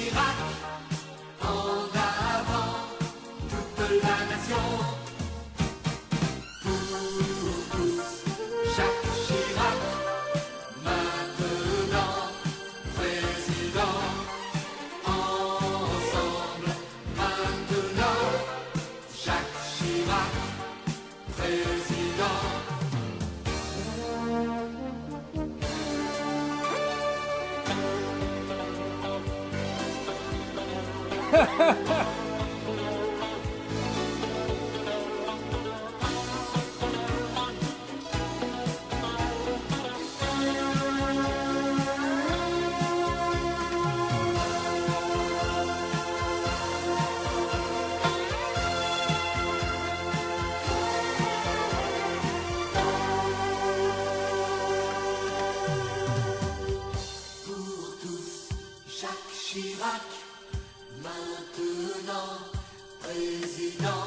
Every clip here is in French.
Chirac, en avant toute la nation. Pour tous, Jacques Chirac, maintenant président. Ensemble, maintenant, Jacques Chirac, président. Pour tous, Jacques Chirac, maintenant président.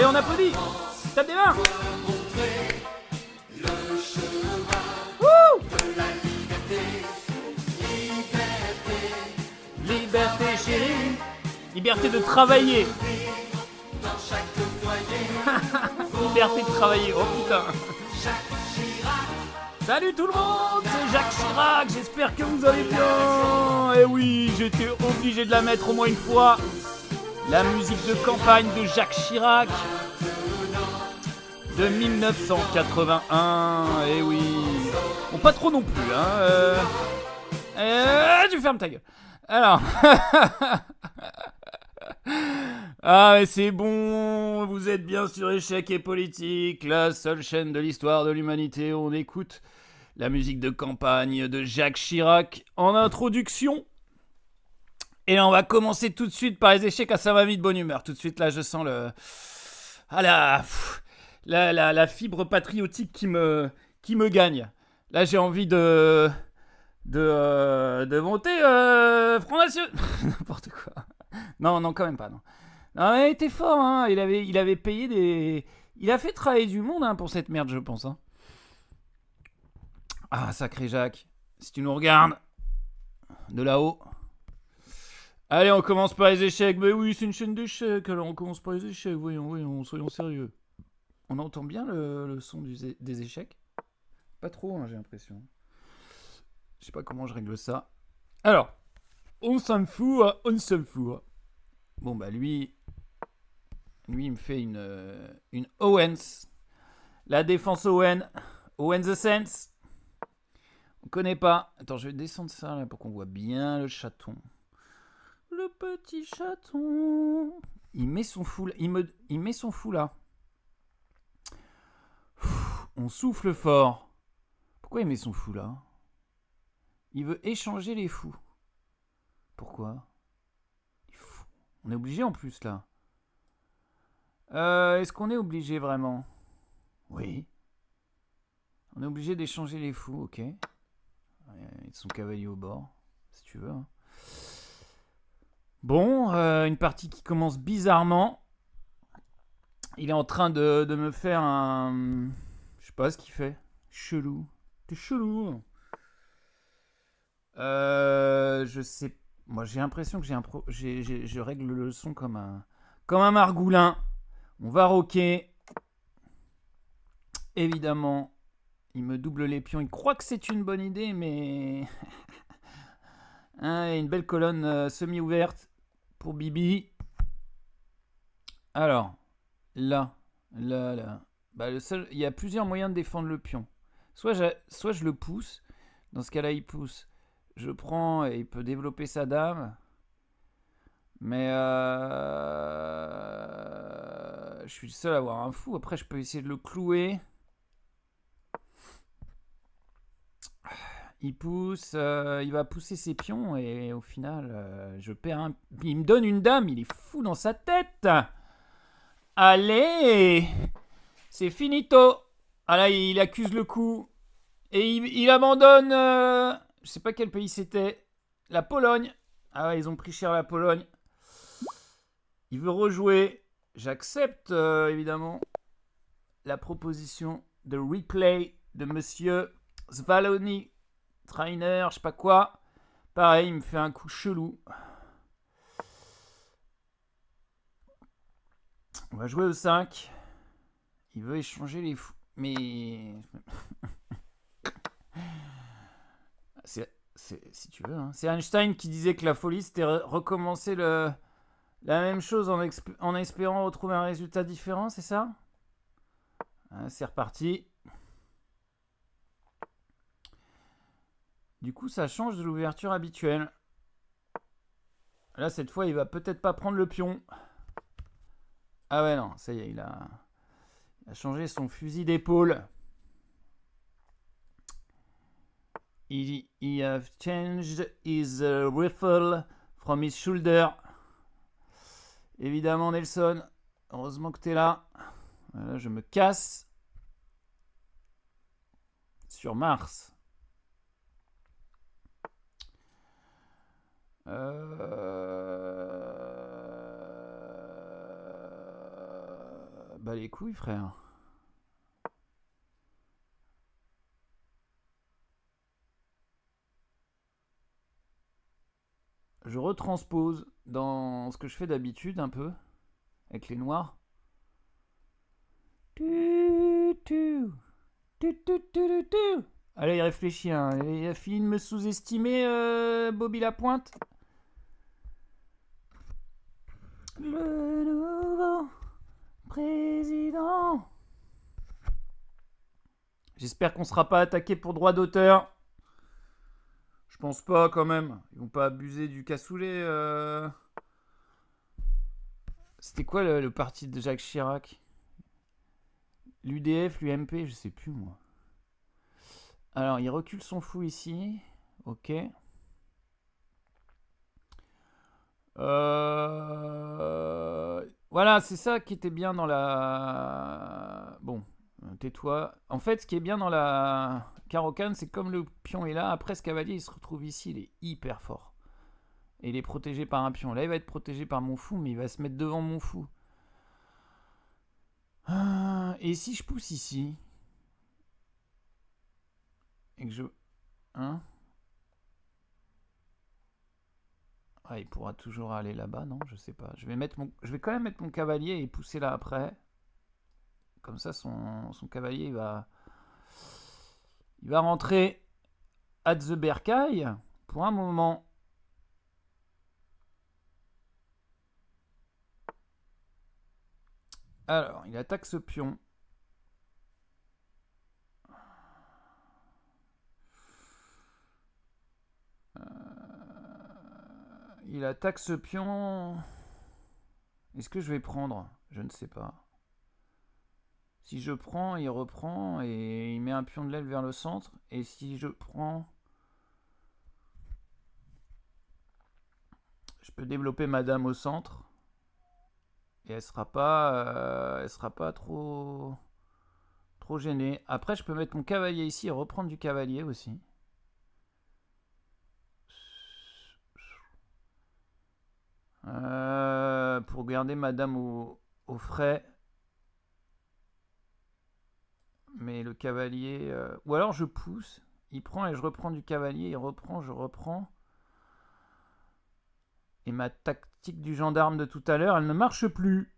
Et on applaudit. Tape des mains. Montrer le chemin Wouh. de la liberté. Liberté Liberté chérie. Liberté de travailler. dans chaque foyer. Liberté de travailler. Oh putain. Jacques Chirac, Salut tout le monde, c'est Jacques Chirac, j'espère que vous allez bien. Et oui, j'étais obligé de la mettre au moins une fois. La musique de campagne de Jacques Chirac de 1981. Et oui, bon pas trop non plus, hein. Tu fermes ta gueule. Alors, ah mais c'est bon, vous êtes bien sur Échec et Politique, la seule chaîne de l'histoire de l'humanité où on écoute la musique de campagne de Jacques Chirac en introduction. Et là, on va commencer tout de suite par les échecs. Ah, ça m'a mis de bonne humeur. Tout de suite, là, je sens le... Ah, la fibre patriotique qui me gagne. Là, j'ai envie de monter Front National. N'importe quoi. Non, quand même pas, non. Non, il était fort, hein. Il avait payé des... Il a fait travailler du monde, hein, pour cette merde, je pense, hein. Ah, sacré Jacques. Si tu nous regardes de là-haut... Allez, on commence par les échecs. Mais oui, c'est une chaîne d'échecs. Alors, on commence par les échecs. Voyons, soyons sérieux. On entend bien le son des échecs? Pas trop, hein, j'ai l'impression. Je sais pas comment je règle ça. Alors, on s'en fout. Bon, bah, lui, il me fait une Owens. La défense Owen. Owen the Sense. On connaît pas. Attends, je vais descendre ça là pour qu'on voit bien le chaton. Le petit chaton. Il met son fou là. Il met son fou là. On souffle fort. Pourquoi il met son fou là? Il veut échanger les fous. Pourquoi? Il est fou. On est obligé en plus là. Est-ce qu'on est obligé vraiment? Oui. On est obligé d'échanger les fous, ok. Et son cavalier au bord, si tu veux. Hein. Bon, une partie qui commence bizarrement. Il est en train de me faire un... Je sais pas ce qu'il fait. Chelou. T'es chelou. Je sais... Moi, j'ai l'impression que je règle le son comme un margoulin. On va rocker. Évidemment, il me double les pions. Il croit que c'est une bonne idée, mais... Hein, une belle colonne semi-ouverte pour Bibi. Alors, là. Bah, il y a plusieurs moyens de défendre le pion. Soit je le pousse. Dans ce cas-là, il pousse. Je prends et il peut développer sa dame. Mais je suis le seul à avoir un fou. Après, je peux essayer de le clouer. Il pousse, il va pousser ses pions et au final, je perds un... Il me donne une dame, il est fou dans sa tête. Allez, c'est finito. Ah là, il accuse le coup et il abandonne. Je sais pas quel pays c'était. La Pologne. Ah ouais, ils ont pris cher la Pologne. Il veut rejouer. J'accepte évidemment la proposition de replay de Monsieur Zwalony Trainer, je sais pas quoi. Pareil, il me fait un coup chelou. On va jouer au 5. Il veut échanger les fous. Mais... si tu veux. Hein. C'est Einstein qui disait que la folie, c'était recommencer la même chose en espérant retrouver un résultat différent, c'est ça? C'est reparti. Du coup, ça change de l'ouverture habituelle. Là, cette fois, il va peut-être pas prendre le pion. Ah ouais, non, ça y est, il a changé son fusil d'épaule. He have changed his rifle from his shoulder. Évidemment, Nelson. Heureusement que t'es là. Voilà, je me casse. Sur Mars. Bah les couilles, frère. Je retranspose dans ce que je fais d'habitude un peu, avec les noirs. Allez, il réfléchit. Hein. Il a fini de me sous-estimer, Bobby Lapointe. Le nouveau président. J'espère qu'on sera pas attaqué pour droit d'auteur. Je pense pas quand même. Ils vont pas abuser du cassoulet. C'était quoi le parti de Jacques Chirac? L'UDF, l'UMP, je sais plus moi. Alors, il recule son fou ici. Ok. Voilà, c'est ça qui était bien dans la... Bon, tais-toi. En fait, ce qui est bien dans la carocane, c'est comme le pion est là, après ce cavalier, il se retrouve ici, il est hyper fort. Et il est protégé par un pion. Là, il va être protégé par mon fou, mais il va se mettre devant mon fou. Et si je pousse ici et que je... Hein? Ah, il pourra toujours aller là-bas, non? Je sais pas. Je vais quand même mettre mon cavalier et pousser là après. Comme ça, son cavalier, il va rentrer à the bercail pour un moment. Alors, il attaque ce pion. Il attaque ce pion. Est-ce que je vais prendre? Je ne sais pas. Si je prends, il reprend et il met un pion de l'aile vers le centre. Et si je prends... Je peux développer ma dame au centre. Et elle sera pas trop gênée. Après, je peux mettre mon cavalier ici et reprendre du cavalier aussi. Pour garder ma dame au frais. Mais le cavalier... Ou alors je pousse. Il prend et je reprends du cavalier. Il reprend, je reprends. Et ma tactique du gendarme de tout à l'heure, elle ne marche plus.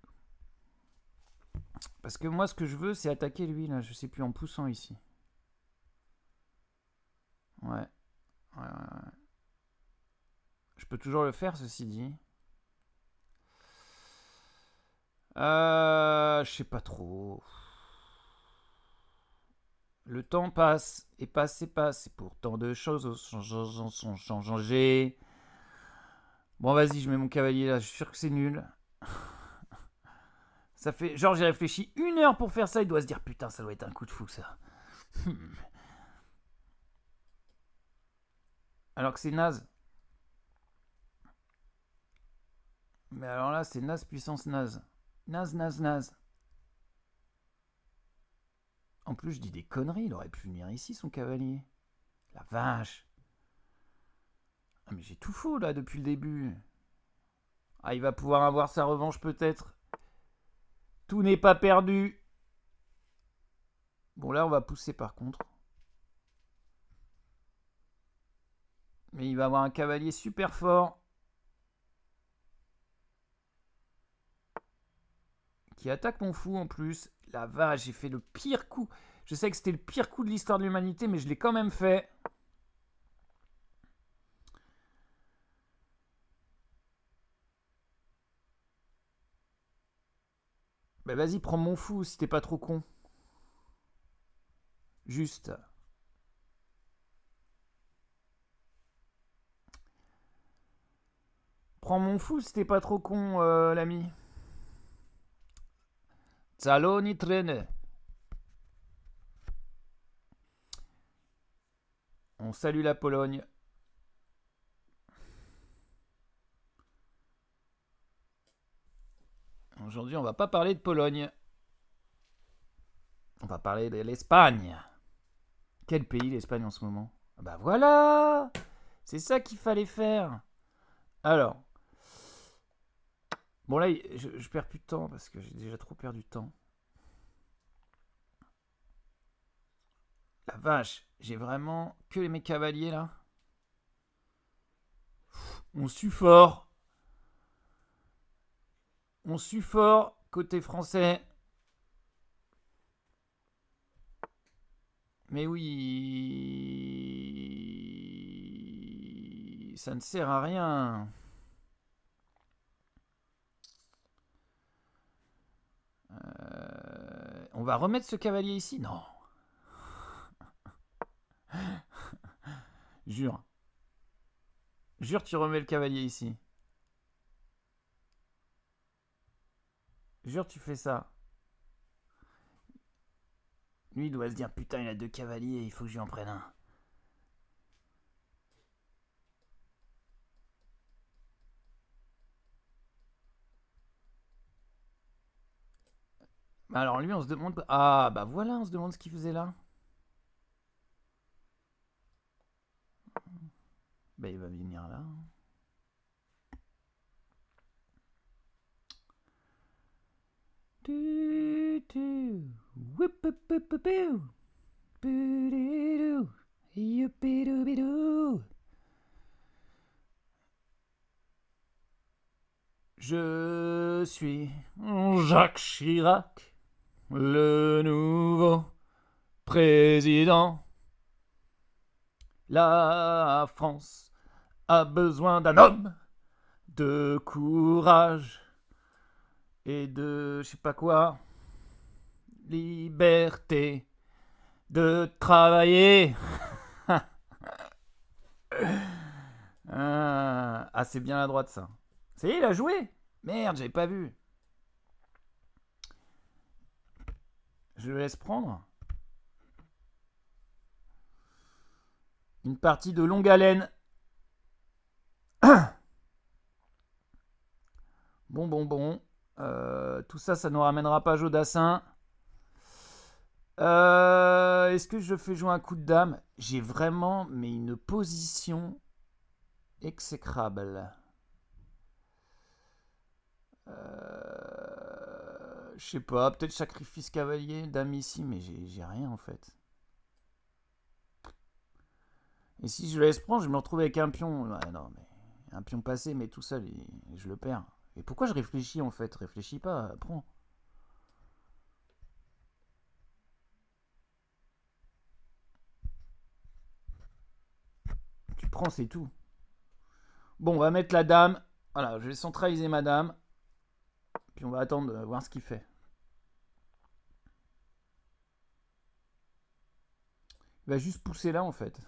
Parce que moi, ce que je veux, c'est attaquer lui, là. Je sais plus, en poussant ici. Ouais. Je peux toujours le faire, ceci dit. Je sais pas trop. Le temps passe, et passe, et passe. Et pourtant de choses sont changées. Bon, vas-y, je mets mon cavalier là. Je suis sûr que c'est nul. Ça fait... Genre, j'ai réfléchi 1 heure pour faire ça. Il doit se dire, putain, ça doit être un coup de fou, ça. Alors que c'est naze. Mais alors là, c'est naze puissance naze. Naze. En plus, je dis des conneries. Il aurait pu venir ici, son cavalier. La vache. Ah, mais j'ai tout faux, là, depuis le début. Ah, il va pouvoir avoir sa revanche, peut-être. Tout n'est pas perdu. Bon, là, on va pousser, par contre. Mais il va avoir un cavalier super fort. Qui attaque mon fou en plus. La vache, j'ai fait le pire coup. Je sais que c'était le pire coup de l'histoire de l'humanité, mais je l'ai quand même fait. Bah vas-y, prends mon fou si t'es pas trop con. Juste. Prends mon fou si t'es pas trop con, l'ami. Saloni traîne. On salue la Pologne. Aujourd'hui, on va pas parler de Pologne. On va parler de l'Espagne. Quel pays l'Espagne en ce moment? Bah voilà. C'est ça qu'il fallait faire. Alors. Bon là, je perds plus de temps parce que j'ai déjà trop perdu de temps. La vache, j'ai vraiment que mes cavaliers là. On sue fort. On sue fort côté français. Mais oui, ça ne sert à rien. On va remettre ce cavalier ici? Non. Jure. Jure, tu remets le cavalier ici. Jure, tu fais ça. Lui, il doit se dire, putain, il a 2 cavaliers, il faut que je lui en prenne un. Alors lui, on se demande... Ah, bah voilà, on se demande ce qu'il faisait là. Bah il va venir là. Je suis Jacques Chirac, le nouveau président. La France a besoin d'un homme de courage et de je sais pas quoi, liberté de travailler. Ah, c'est bien la droite ça. Ça y est, il a joué. Merde, j'avais pas vu. Je le laisse prendre. Une partie de longue haleine. Bon. Tout ça, ça ne nous ramènera pas Jodassin. Est-ce que je fais jouer un coup de dame? J'ai vraiment mais une position exécrable. Je sais pas, peut-être sacrifice cavalier, dame ici, mais j'ai rien en fait. Et si je le laisse prendre, je me retrouve avec un pion. Ouais, non, mais un pion passé, mais tout seul, je le perds. Et pourquoi je réfléchis en fait? Réfléchis pas, prends. Tu prends, c'est tout. Bon, on va mettre la dame. Voilà, je vais centraliser ma dame. Puis on va attendre de voir ce qu'il fait. Il va juste pousser là en fait.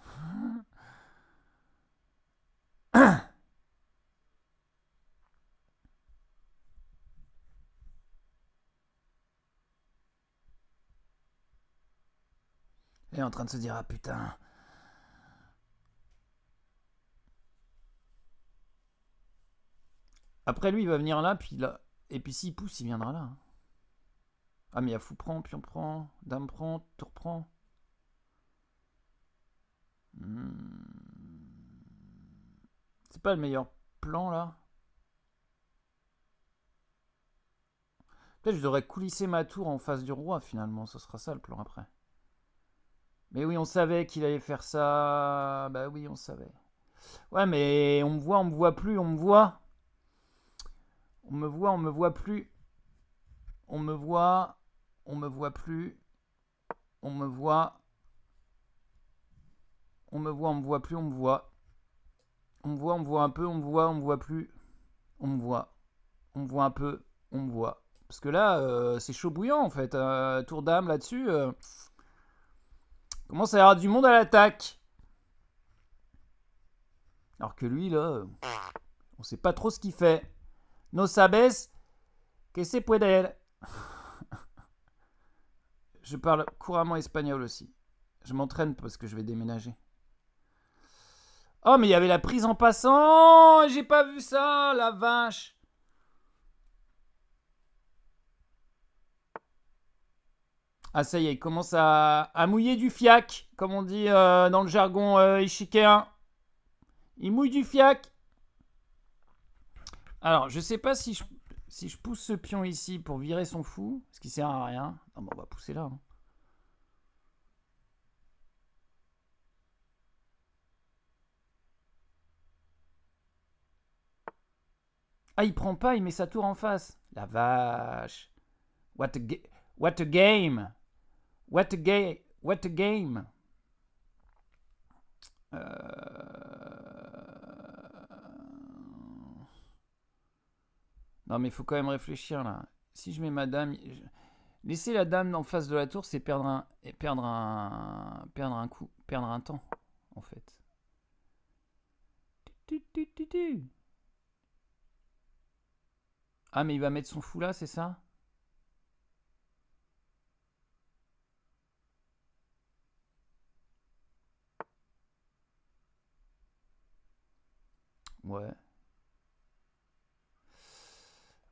Il est en train de se dire, ah putain. Après lui, il va venir là, puis là. Et puis s'il pousse, il viendra là. Ah mais il y a fou prend, pion prend, dame prend, tour prend. C'est pas le meilleur plan là. Peut-être je devrais coulisser ma tour en face du roi finalement, ce sera ça le plan après. Mais oui, on savait qu'il allait faire ça. Bah oui, on savait. Ouais, mais on me voit plus, on me voit. On me voit plus. On me voit plus. On me voit. On me voit plus, on me voit. On me voit un peu, on me voit plus. On me voit un peu, on me voit. Parce que là, c'est chaud bouillant en fait. Tour d'âme là-dessus. Commence à y avoir du monde à l'attaque. Alors que lui, là, on sait pas trop ce qu'il fait. No sabes que se puede. Je parle couramment espagnol aussi. Je m'entraîne parce que je vais déménager. Oh, mais il y avait la prise en passant. J'ai pas vu ça, la vache. Ah, ça y est, il commence à mouiller du fiac, comme on dit dans le jargon ishikéen. Il mouille du fiac. Alors, je sais pas si je pousse ce pion ici pour virer son fou, ce qui sert à rien. Non, bon, on va pousser là. Hein. Ah, il prend pas, il met sa tour en face. La vache. What a game. What a game. What a game. Non, mais il faut quand même réfléchir là. Si je mets ma dame. Laisser la dame en face de la tour, c'est perdre un temps, en fait. Ah, mais il va mettre son fou là, c'est ça? Ouais.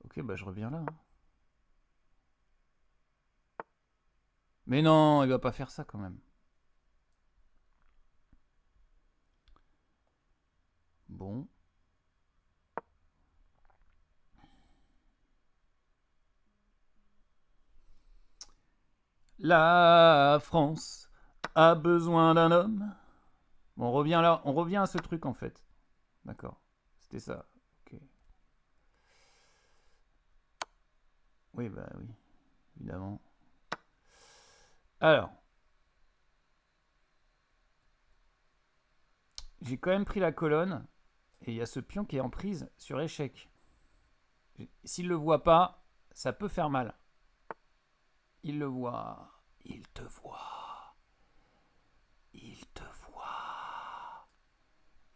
Ok, bah je reviens là. Hein. Mais non, il va pas faire ça quand même. Bon. La France a besoin d'un homme. Bon, on revient là, on revient à ce truc en fait. D'accord. C'était ça. Ok. Oui, bah oui, évidemment. Alors, j'ai quand même pris la colonne et il y a ce pion qui est en prise sur échec. S'il le voit pas, ça peut faire mal. Il le voit. Il te voit. Il te voit.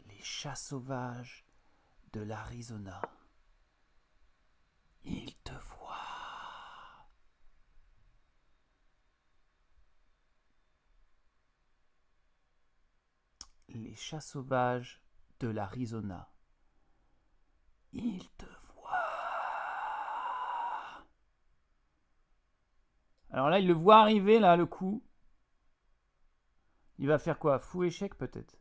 Les chats sauvages de l'Arizona. Il te voit. Les chats sauvages de l'Arizona. Il te voit. Alors là, il le voit arriver, là, le coup. Il va faire quoi? Fou échec, peut-être.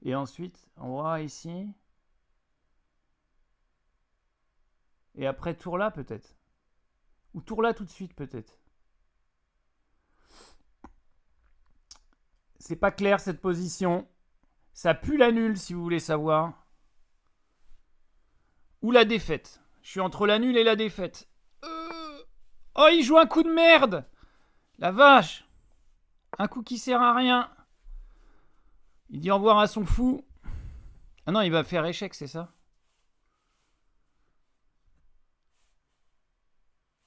Et ensuite, on voit ici. Et après, tour là, peut-être. Ou tour là tout de suite, peut-être. C'est pas clair, cette position. Ça pue la nulle, si vous voulez savoir. Ou la défaite. Je suis entre la nulle et la défaite. Oh, il joue un coup de merde. La vache. Un coup qui sert à rien. Il dit au revoir à son fou. Ah non, il va faire échec, c'est ça?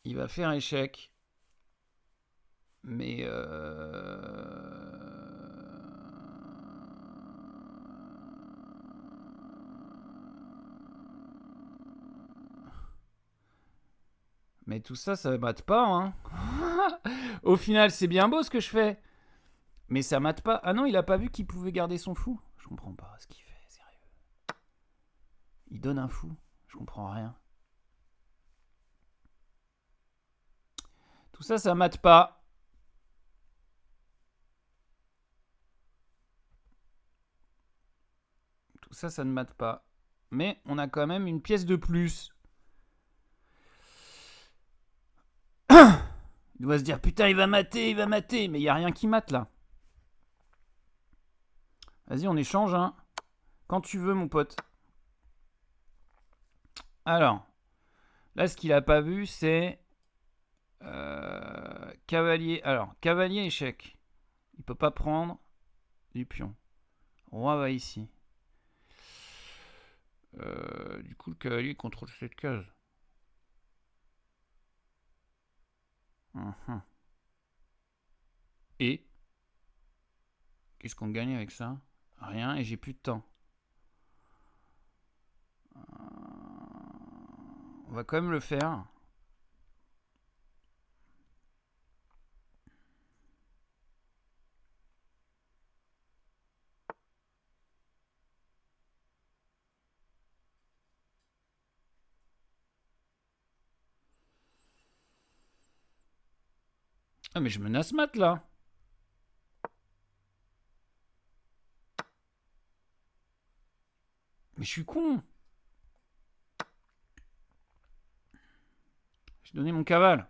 Il va faire échec. Mais... Mais tout ça, ça mate pas, hein. Au final, c'est bien beau ce que je fais. Mais ça mate pas. Ah non, il a pas vu qu'il pouvait garder son fou. Je comprends pas ce qu'il fait, sérieux. Il donne un fou. Je comprends rien. Tout ça, ça mate pas. Tout ça, ça ne mate pas. Mais on a quand même une pièce de plus. Il doit se dire, putain, il va mater. Mais il n'y a rien qui mate là. Vas-y, on échange, hein. Quand tu veux, mon pote. Alors, là, ce qu'il a pas vu, c'est... cavalier. Alors, cavalier, échec. Il peut pas prendre du pion. Roi va ici. Du coup, le cavalier contrôle cette case. Et qu'est-ce qu'on gagne avec ça? Rien, et j'ai plus de temps. On va quand même le faire. Ah mais je menace mat là. Mais je suis con. J'ai donné mon cavale.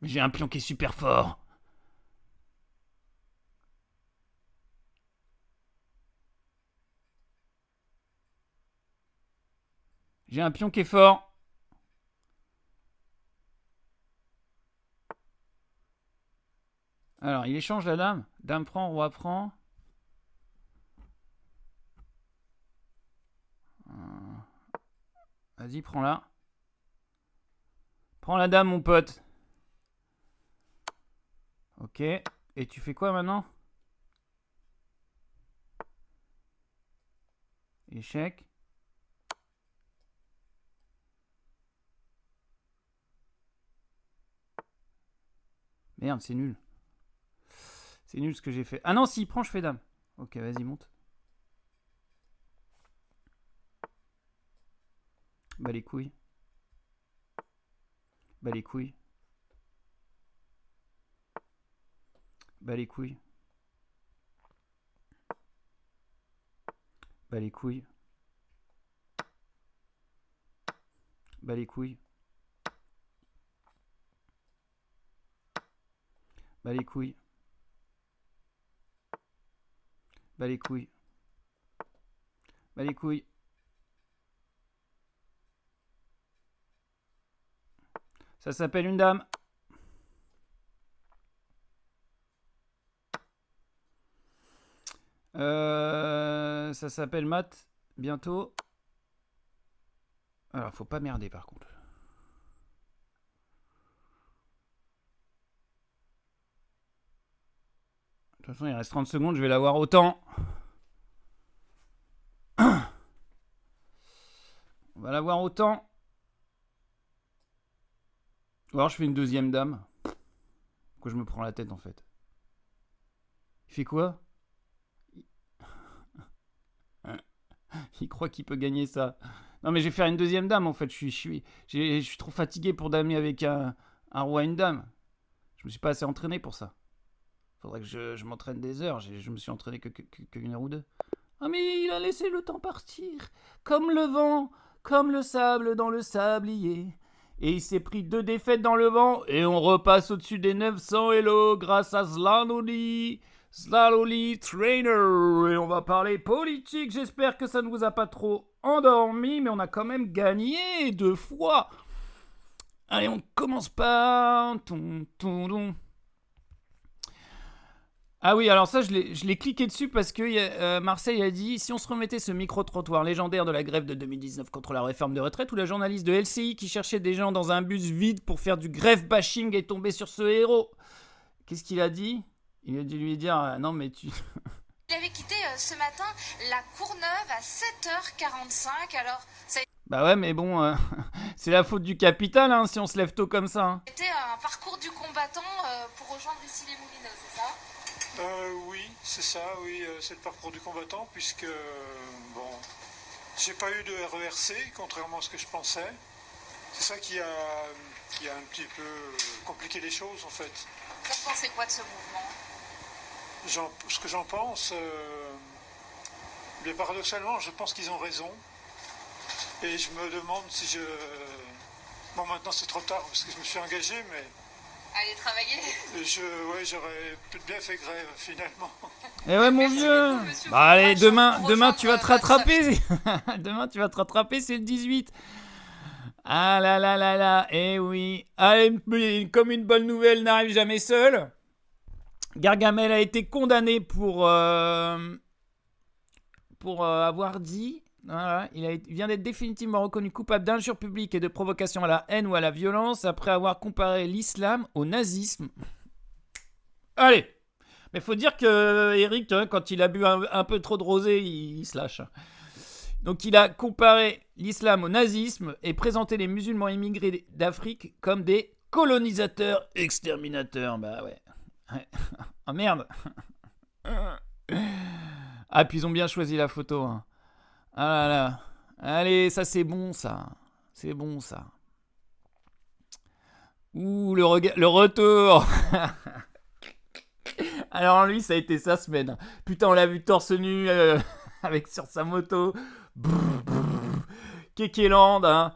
Mais j'ai un pion qui est super fort. J'ai un pion qui est fort. Alors, il échange la dame. Dame prend, roi prend. Vas-y, prends-la. Prends la dame, mon pote. Ok. Et tu fais quoi maintenant? Échec. Merde, c'est nul. C'est nul ce que j'ai fait. Ah non, si, prends, je fais dame. Ok, vas-y, monte. Bah les couilles. Bah les couilles. Bah les couilles. Bah les couilles. Bah les couilles. Bah les couilles. Bah les couilles. Bah les couilles. Ça s'appelle une dame. Ça s'appelle mat. Bientôt. Alors, faut pas merder par contre. De toute façon, il reste 30 secondes, je vais l'avoir autant. On va l'avoir autant. Ou alors je fais une deuxième dame. Pourquoi je me prends la tête en fait? Il fait quoi? Il croit qu'il peut gagner ça. Non mais je vais faire une deuxième dame en fait. Je suis trop fatigué pour damer avec un roi et une dame. Je me suis pas assez entraîné pour ça. Faudrait que je m'entraîne des heures. Je me suis entraîné qu'une heure ou deux. Ah mais il a laissé le temps partir. Comme le vent, comme le sable dans le sablier. Et il s'est pris 2 défaites dans le vent. Et on repasse au-dessus des 900 Hello grâce à Slaloli Trainer. Et on va parler politique. J'espère que ça ne vous a pas trop endormi. Mais on a quand même gagné 2 fois. Allez, on commence par... Ah oui, alors ça, je l'ai cliqué dessus parce que Marseille a dit « Si on se remettait ce micro-trottoir légendaire de la grève de 2019 contre la réforme de retraite où la journaliste de LCI qui cherchait des gens dans un bus vide pour faire du grève-bashing est tombée sur ce héros. » Qu'est-ce qu'il a dit? Il a dû lui dire « Non mais tu... » Il avait quitté ce matin la Courneuve à 7h45, alors ça a Bah ouais, mais bon, c'est la faute du capital hein, si on se lève tôt comme ça. Hein. été un parcours du combattant pour rejoindre ici les Moulineaux, c'est ça? Oui, c'est ça, oui, c'est le parcours du combattant, puisque, bon, j'ai pas eu de RERC, contrairement à ce que je pensais. C'est ça qui a un petit peu compliqué les choses, en fait. Vous pensez quoi de ce mouvement? Ce que j'en pense, mais paradoxalement, je pense qu'ils ont raison. Et je me demande si je... Bon, maintenant c'est trop tard, parce que je me suis engagé, mais Allez travailler. Ouais, j'aurais bien fait grève finalement. Eh ouais, mon Merci vieux. beaucoup, monsieur Bah allez, Fromage, pour demain tu vas te rejoindre rattraper. Demain tu vas te rattraper, c'est le 18. Ah là là là là, eh oui. Allez, comme une bonne nouvelle n'arrive jamais seule, Gargamel a été condamné pour avoir dit. Voilà, il vient d'être définitivement reconnu coupable d'injure publique et de provocation à la haine ou à la violence après avoir comparé l'islam au nazisme. Allez, mais faut dire que Eric, quand il a bu un peu trop de rosé, il se lâche. Donc il a comparé l'islam au nazisme et présenté les musulmans immigrés d'Afrique comme des colonisateurs exterminateurs. Bah ouais. Ah merde. Ah puis ils ont bien choisi la photo. Hein. Ah là là. Allez, ça c'est bon ça. C'est bon ça. Ouh, le retour. Alors lui, ça a été sa semaine. Putain, on l'a vu torse nu avec sur sa moto. Kekeland, hein.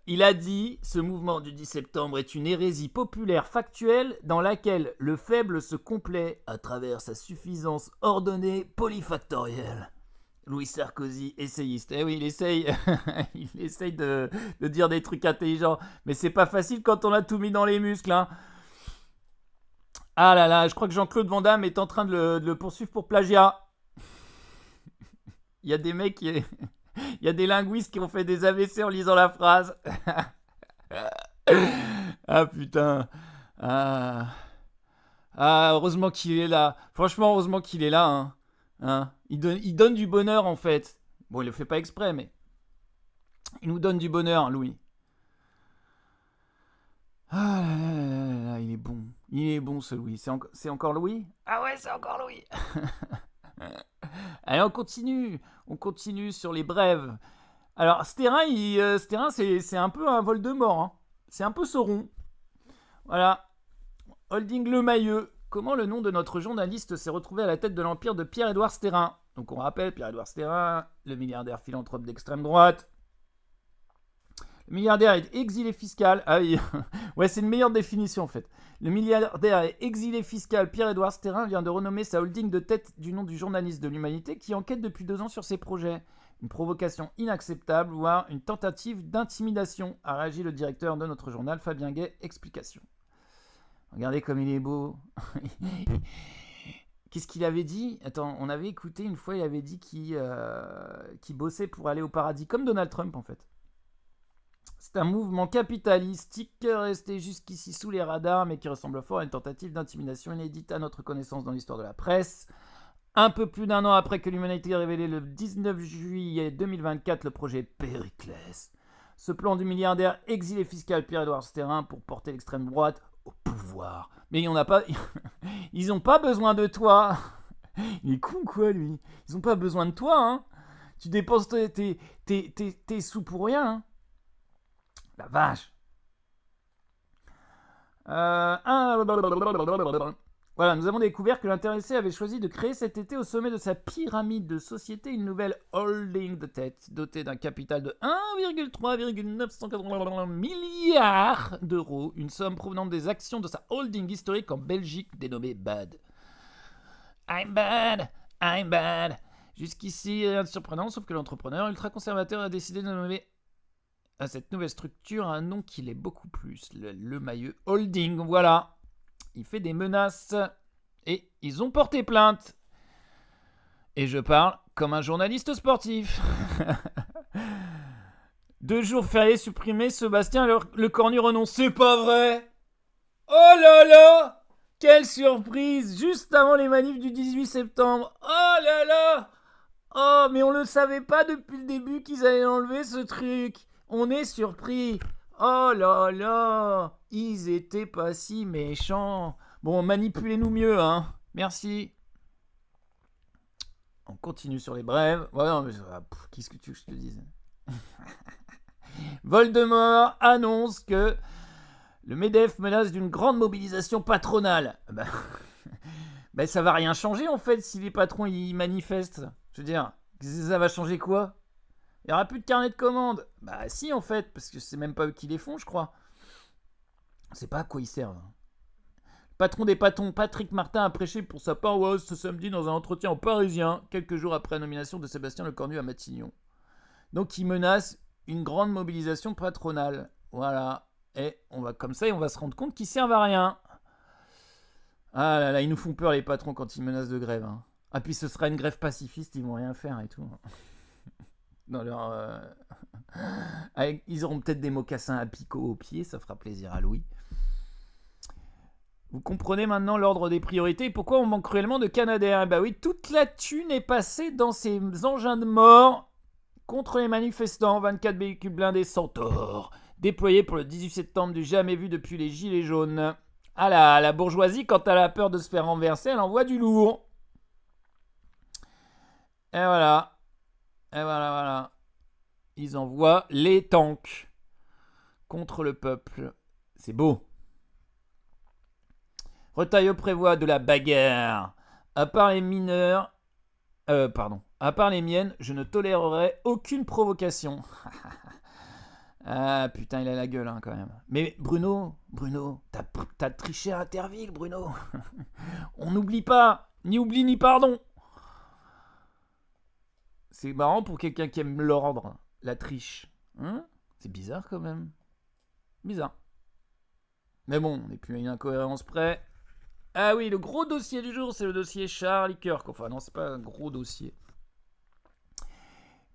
Il a dit « Ce mouvement du 10 septembre est une hérésie populaire factuelle dans laquelle le faible se complaît à travers sa suffisance ordonnée polyfactorielle. » Louis Sarkozy, essayiste. Eh oui, il essaye, il essaye de dire des trucs intelligents. Mais c'est pas facile quand on a tout mis dans les muscles. Hein. Ah là là, je crois que Jean-Claude Van Damme est en train de le poursuivre pour plagiat. Il y a des mecs il y a des linguistes qui ont fait des AVC en lisant la phrase. Ah putain. Ah, heureusement qu'il est là. Franchement, heureusement qu'il est là. Hein. Il donne du bonheur en fait. Bon, il le fait pas exprès, mais il nous donne du bonheur, Louis. Ah là là là là là, il est bon. Il est bon ce Louis. C'est encore Louis ? Ah ouais, c'est encore Louis. Allez, on continue sur les brèves. Alors, Sterrin, c'est un peu un Voldemort. Hein. C'est un peu Sauron. Voilà. Holding Le Mailleux. Comment le nom de notre journaliste s'est retrouvé à la tête de l'empire de Pierre-Édouard Sterrin ? Donc, on rappelle, Pierre-Édouard Sterrin, le milliardaire philanthrope d'extrême droite. Le milliardaire est exilé fiscal. Ah oui, ouais, c'est une meilleure définition en fait. Le milliardaire est exilé fiscal. Pierre-Édouard Sterrin vient de renommer sa holding de tête du nom du journaliste de l'Humanité qui enquête depuis 2 ans sur ses projets. Une provocation inacceptable, voire une tentative d'intimidation, a réagi le directeur de notre journal, Fabien Gay. Explication. Regardez comme il est beau. Qu'est-ce qu'il avait dit ? Attends, on avait écouté une fois, il avait dit qu'il bossait pour aller au paradis, comme Donald Trump en fait. C'est un mouvement capitalistique resté jusqu'ici sous les radars, mais qui ressemble fort à une tentative d'intimidation inédite à notre connaissance dans l'histoire de la presse. Un peu plus d'1 an après que l'Humanité a révélé le 19 juillet 2024 le projet Périclès. Ce plan du milliardaire exilé fiscal Pierre-Édouard Sterrin pour porter l'extrême droite au pouvoir. Mais ils n'ont pas besoin de toi. Il est con quoi lui. Ils n'ont pas besoin de toi. Hein. Tu dépenses tes sous pour rien. Hein. La vache. Voilà, nous avons découvert que l'intéressé avait choisi de créer cet été au sommet de sa pyramide de société une nouvelle holding de tête dotée d'un capital de 1,3,980 milliards d'euros, une somme provenant des actions de sa holding historique en Belgique dénommée BAD. I'm bad. Jusqu'ici, rien de surprenant, sauf que l'entrepreneur ultra-conservateur a décidé de nommer à cette nouvelle structure un nom qui l'est beaucoup plus, le Mailleux Holding, voilà. Il fait des menaces et ils ont porté plainte. Et je parle comme un journaliste sportif. 2 jours fériés supprimés, Sébastien Lecornu renonce. C'est pas vrai. Oh là là, quelle surprise, juste avant les manifs du 18 septembre. Oh là là. Oh, mais on le savait pas depuis le début qu'ils allaient enlever ce truc. On est surpris. Oh là là, ils étaient pas si méchants. Bon, manipulez-nous mieux, hein. Merci. On continue sur les brèves. Ouais, non, mais qu'est-ce que tu veux que je te dise ? Voldemort annonce que le MEDEF menace d'une grande mobilisation patronale. Ben, ça va rien changer en fait si les patrons ils manifestent. Je veux dire, ça va changer quoi ? Il n'y aura plus de carnet de commandes. Bah si en fait, parce que c'est même pas eux qui les font, je crois. On sait pas à quoi ils servent. Le patron des patrons, Patrick Martin, a prêché pour sa paroisse ce samedi dans un entretien au Parisien, quelques jours après la nomination de Sébastien Lecornu à Matignon. Donc il menace une grande mobilisation patronale. Voilà. Et on va comme ça et on va se rendre compte qu'ils servent à rien. Ah là là, ils nous font peur les patrons quand ils menacent de grève. Hein. Ah puis ce sera une grève pacifiste, ils vont rien faire et tout. Dans leur, ils auront peut-être des mocassins à picot aux pieds, ça fera plaisir à Louis. Vous comprenez maintenant l'ordre des priorités et pourquoi on manque cruellement de Canadair. Bah oui, toute la thune est passée dans ces engins de mort contre les manifestants. 24 véhicules blindés Centaure, déployés pour le 18 septembre du jamais vu depuis les Gilets jaunes. Ah là, la bourgeoisie, quand elle a peur de se faire renverser, elle envoie du lourd. Et voilà. Et voilà, voilà. Ils envoient les tanks contre le peuple. C'est beau. Retailleau prévoit de la bagarre. À part les mineurs... À part les miennes, je ne tolérerai aucune provocation. Ah putain, il a la gueule hein, quand même. Mais Bruno, t'as triché à Interville, Bruno. On n'oublie pas, ni oublie ni pardon. C'est marrant pour quelqu'un qui aime l'ordre, la triche. Hein, c'est bizarre quand même. Bizarre. Mais bon, on n'est plus à une incohérence près. Ah oui, le gros dossier du jour, c'est le dossier Charlie Kirk. Enfin non, c'est pas un gros dossier.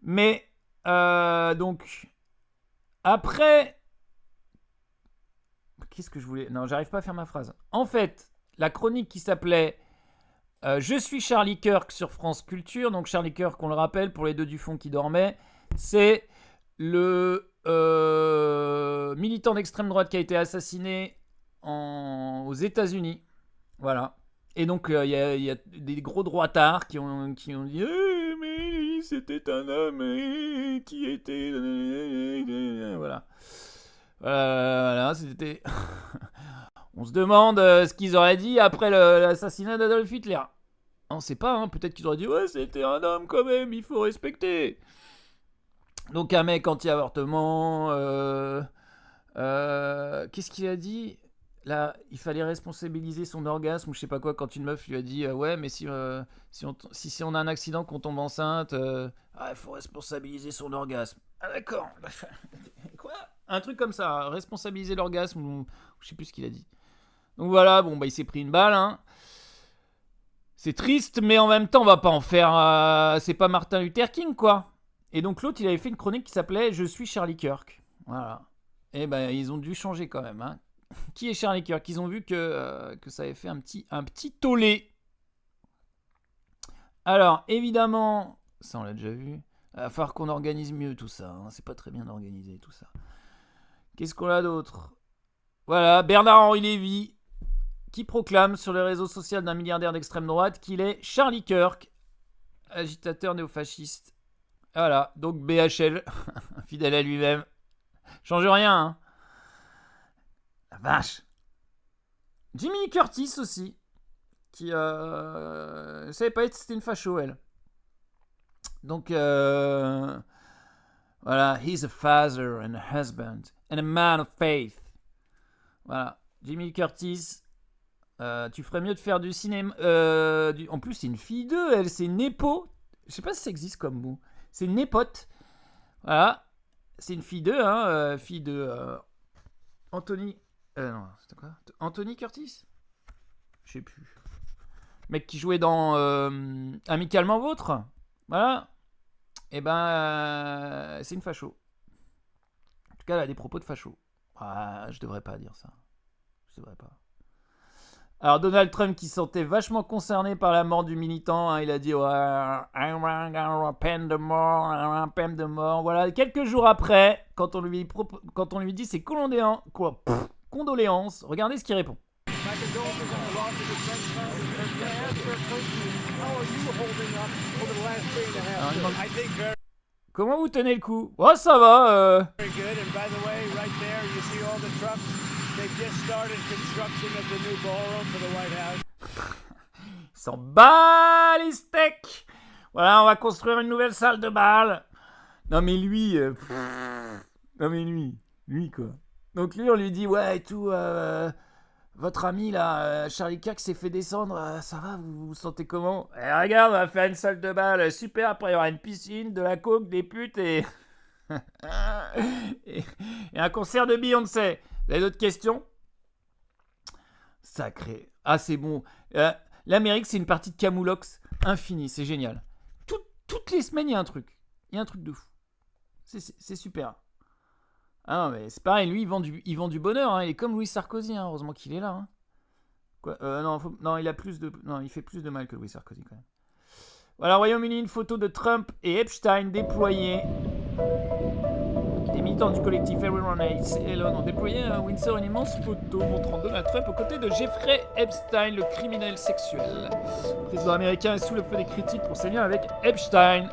Mais, donc... Après, qu'est-ce que je voulais... Non, j'arrive pas à faire ma phrase. En fait, la chronique qui s'appelait Je suis Charlie Kirk sur France Culture. Donc Charlie Kirk, on le rappelle, pour les deux du fond qui dormaient, c'est le militant d'extrême droite qui a été assassiné aux États-Unis. Voilà. Et donc, il y a des gros droitards qui ont dit mais c'était un homme qui était... Voilà. Voilà, c'était... On se demande ce qu'ils auraient dit après l'assassinat d'Adolf Hitler. On sait pas, hein, peut-être qu'ils auraient dit ouais, c'était un homme quand même, il faut respecter. Donc un mec anti-avortement... qu'est-ce qu'il a dit ? Là, il fallait responsabiliser son orgasme ou je sais pas quoi quand une meuf lui a dit ouais, mais si on a un accident qu'on tombe enceinte, il faut responsabiliser son orgasme. Ah d'accord. Quoi ? Un truc comme ça, responsabiliser l'orgasme ou je sais plus ce qu'il a dit. Donc voilà, bon bah il s'est pris une balle. Hein. C'est triste, mais en même temps on va pas en faire. C'est pas Martin Luther King quoi. Et donc l'autre il avait fait une chronique qui s'appelait Je suis Charlie Kirk. Voilà. Et ben ils ont dû changer quand même. Hein. Qui est Charlie Kirk ? Ils ont vu que ça avait fait un petit tollé. Alors, évidemment, ça on l'a déjà vu, il va falloir qu'on organise mieux tout ça. Hein. C'est pas très bien organisé tout ça. Qu'est-ce qu'on a d'autre ? Voilà, Bernard-Henri Lévy, qui proclame sur le réseau social d'un milliardaire d'extrême droite qu'il est Charlie Kirk, agitateur néofasciste. Voilà, donc BHL, fidèle à lui-même. Change rien, hein. La vache. Jimmy Curtis aussi. Qui je savais pas que c'était une facho elle. Donc voilà, he's a father and a husband and a man of faith. Voilà, Jimmy Curtis. Tu ferais mieux de faire du cinéma. En plus c'est une fille d'eux, elle c'est népo. Je sais pas si ça existe comme mot. C'est népote. Voilà, c'est une fille d'eux, hein, fille de Anthony. Non, c'était quoi ? Anthony Curtis ? Je sais plus. Mec qui jouait dans Amicalement Vôtre. Voilà. Et ben, c'est une facho. En tout cas, elle a des propos de facho. Ah, je devrais pas dire ça. Je devrais pas. Alors, Donald Trump qui se sentait vachement concerné par la mort du militant. Hein, il a dit peine de mort. Voilà. Quelques jours après, quand on lui dit ses condoléances, regardez ce qu'il répond. Comment vous tenez le coup ? Oh, ça va. Il s'en bat les steaks. Voilà, on va construire une nouvelle salle de bal. Non mais lui, lui quoi. Donc lui, on lui dit, ouais, et tout, votre ami, là, Charlie Cac s'est fait descendre, ça va, vous vous sentez comment? Regarde, on va faire une salle de bal, super, après il y aura une piscine, de la coke, des putes et... et un concert de Beyoncé. Vous avez d'autres questions? Sacré. Ah, c'est bon. L'Amérique, c'est une partie de Camoulox infinie, c'est génial. Toutes les semaines, il y a un truc. Il y a un truc de fou. C'est super. Ah non, mais c'est pareil, lui, il vend du bonheur. Hein. Il est comme Louis Sarkozy, hein. Heureusement qu'il est là. Hein. Quoi non, il fait plus de mal que Louis Sarkozy, quand même. Voilà, Royaume-Uni, une photo de Trump et Epstein déployés. Les militants du collectif Everyone Hates Elon ont déployé à Windsor une immense photo montrant Donald Trump aux côtés de Jeffrey Epstein, le criminel sexuel. Le président américain est sous le feu des critiques pour ses liens avec Epstein,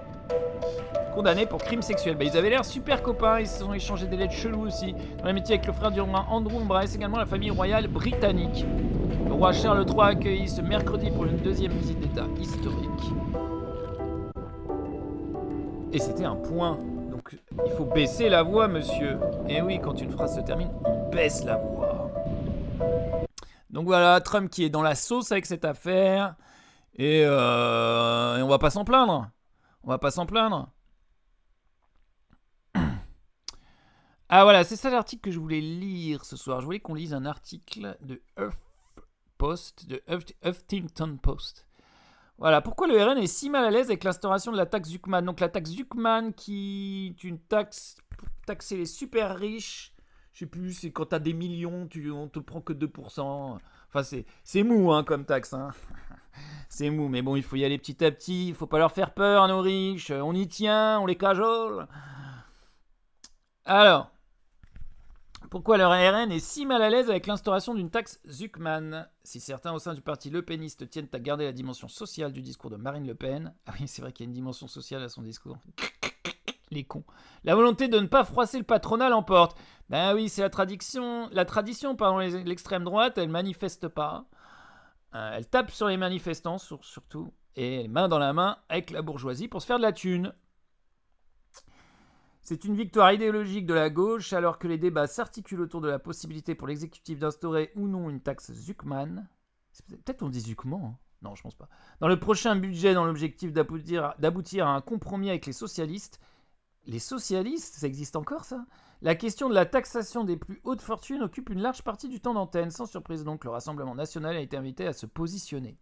condamné pour crime sexuel. Ils avaient l'air super copains, ils se sont échangés des lettres cheloues aussi. Dans l'amitié avec le frère du roi Andrew, on brasse également la famille royale britannique. Le roi Charles III a accueilli ce mercredi pour une deuxième visite d'État historique. Et c'était un point. Donc il faut baisser la voix, monsieur. Et oui, quand une phrase se termine, on baisse la voix. Donc voilà, Trump qui est dans la sauce avec cette affaire. Et on va pas s'en plaindre. On va pas s'en plaindre. Ah voilà, c'est ça l'article que je voulais lire ce soir. Je voulais qu'on lise un article de Huffington Post. Voilà, pourquoi le RN est si mal à l'aise avec l'instauration de la taxe Zuckman. Donc la taxe Zuckman qui est une taxe pour taxer les super riches. Je sais plus, c'est quand t'as des millions, on te prend que 2%. Enfin, c'est mou hein, comme taxe. Hein. C'est mou, mais bon, il faut y aller petit à petit. Il faut pas leur faire peur à nos riches. On y tient, on les cajole. Alors, pourquoi le RN est si mal à l'aise avec l'instauration d'une taxe Zuckman? Si certains au sein du parti lepéniste tiennent à garder la dimension sociale du discours de Marine Le Pen... Ah oui, c'est vrai qu'il y a une dimension sociale à son discours. Les cons. La volonté de ne pas froisser le patronat l'emporte. Ben oui, c'est la tradition, l'extrême droite, elle manifeste pas. Elle tape sur les manifestants, surtout. Et main dans la main avec la bourgeoisie pour se faire de la thune. C'est une victoire idéologique de la gauche, alors que les débats s'articulent autour de la possibilité pour l'exécutif d'instaurer ou non une taxe Zuckman. Peut-être on dit Zuckman, hein. Non, je pense pas. Dans le prochain budget, dans l'objectif d'aboutir à un compromis avec les socialistes. Les socialistes, ça existe encore ça? La question de la taxation des plus hautes fortunes occupe une large partie du temps d'antenne. Sans surprise donc, le Rassemblement national a été invité à se positionner.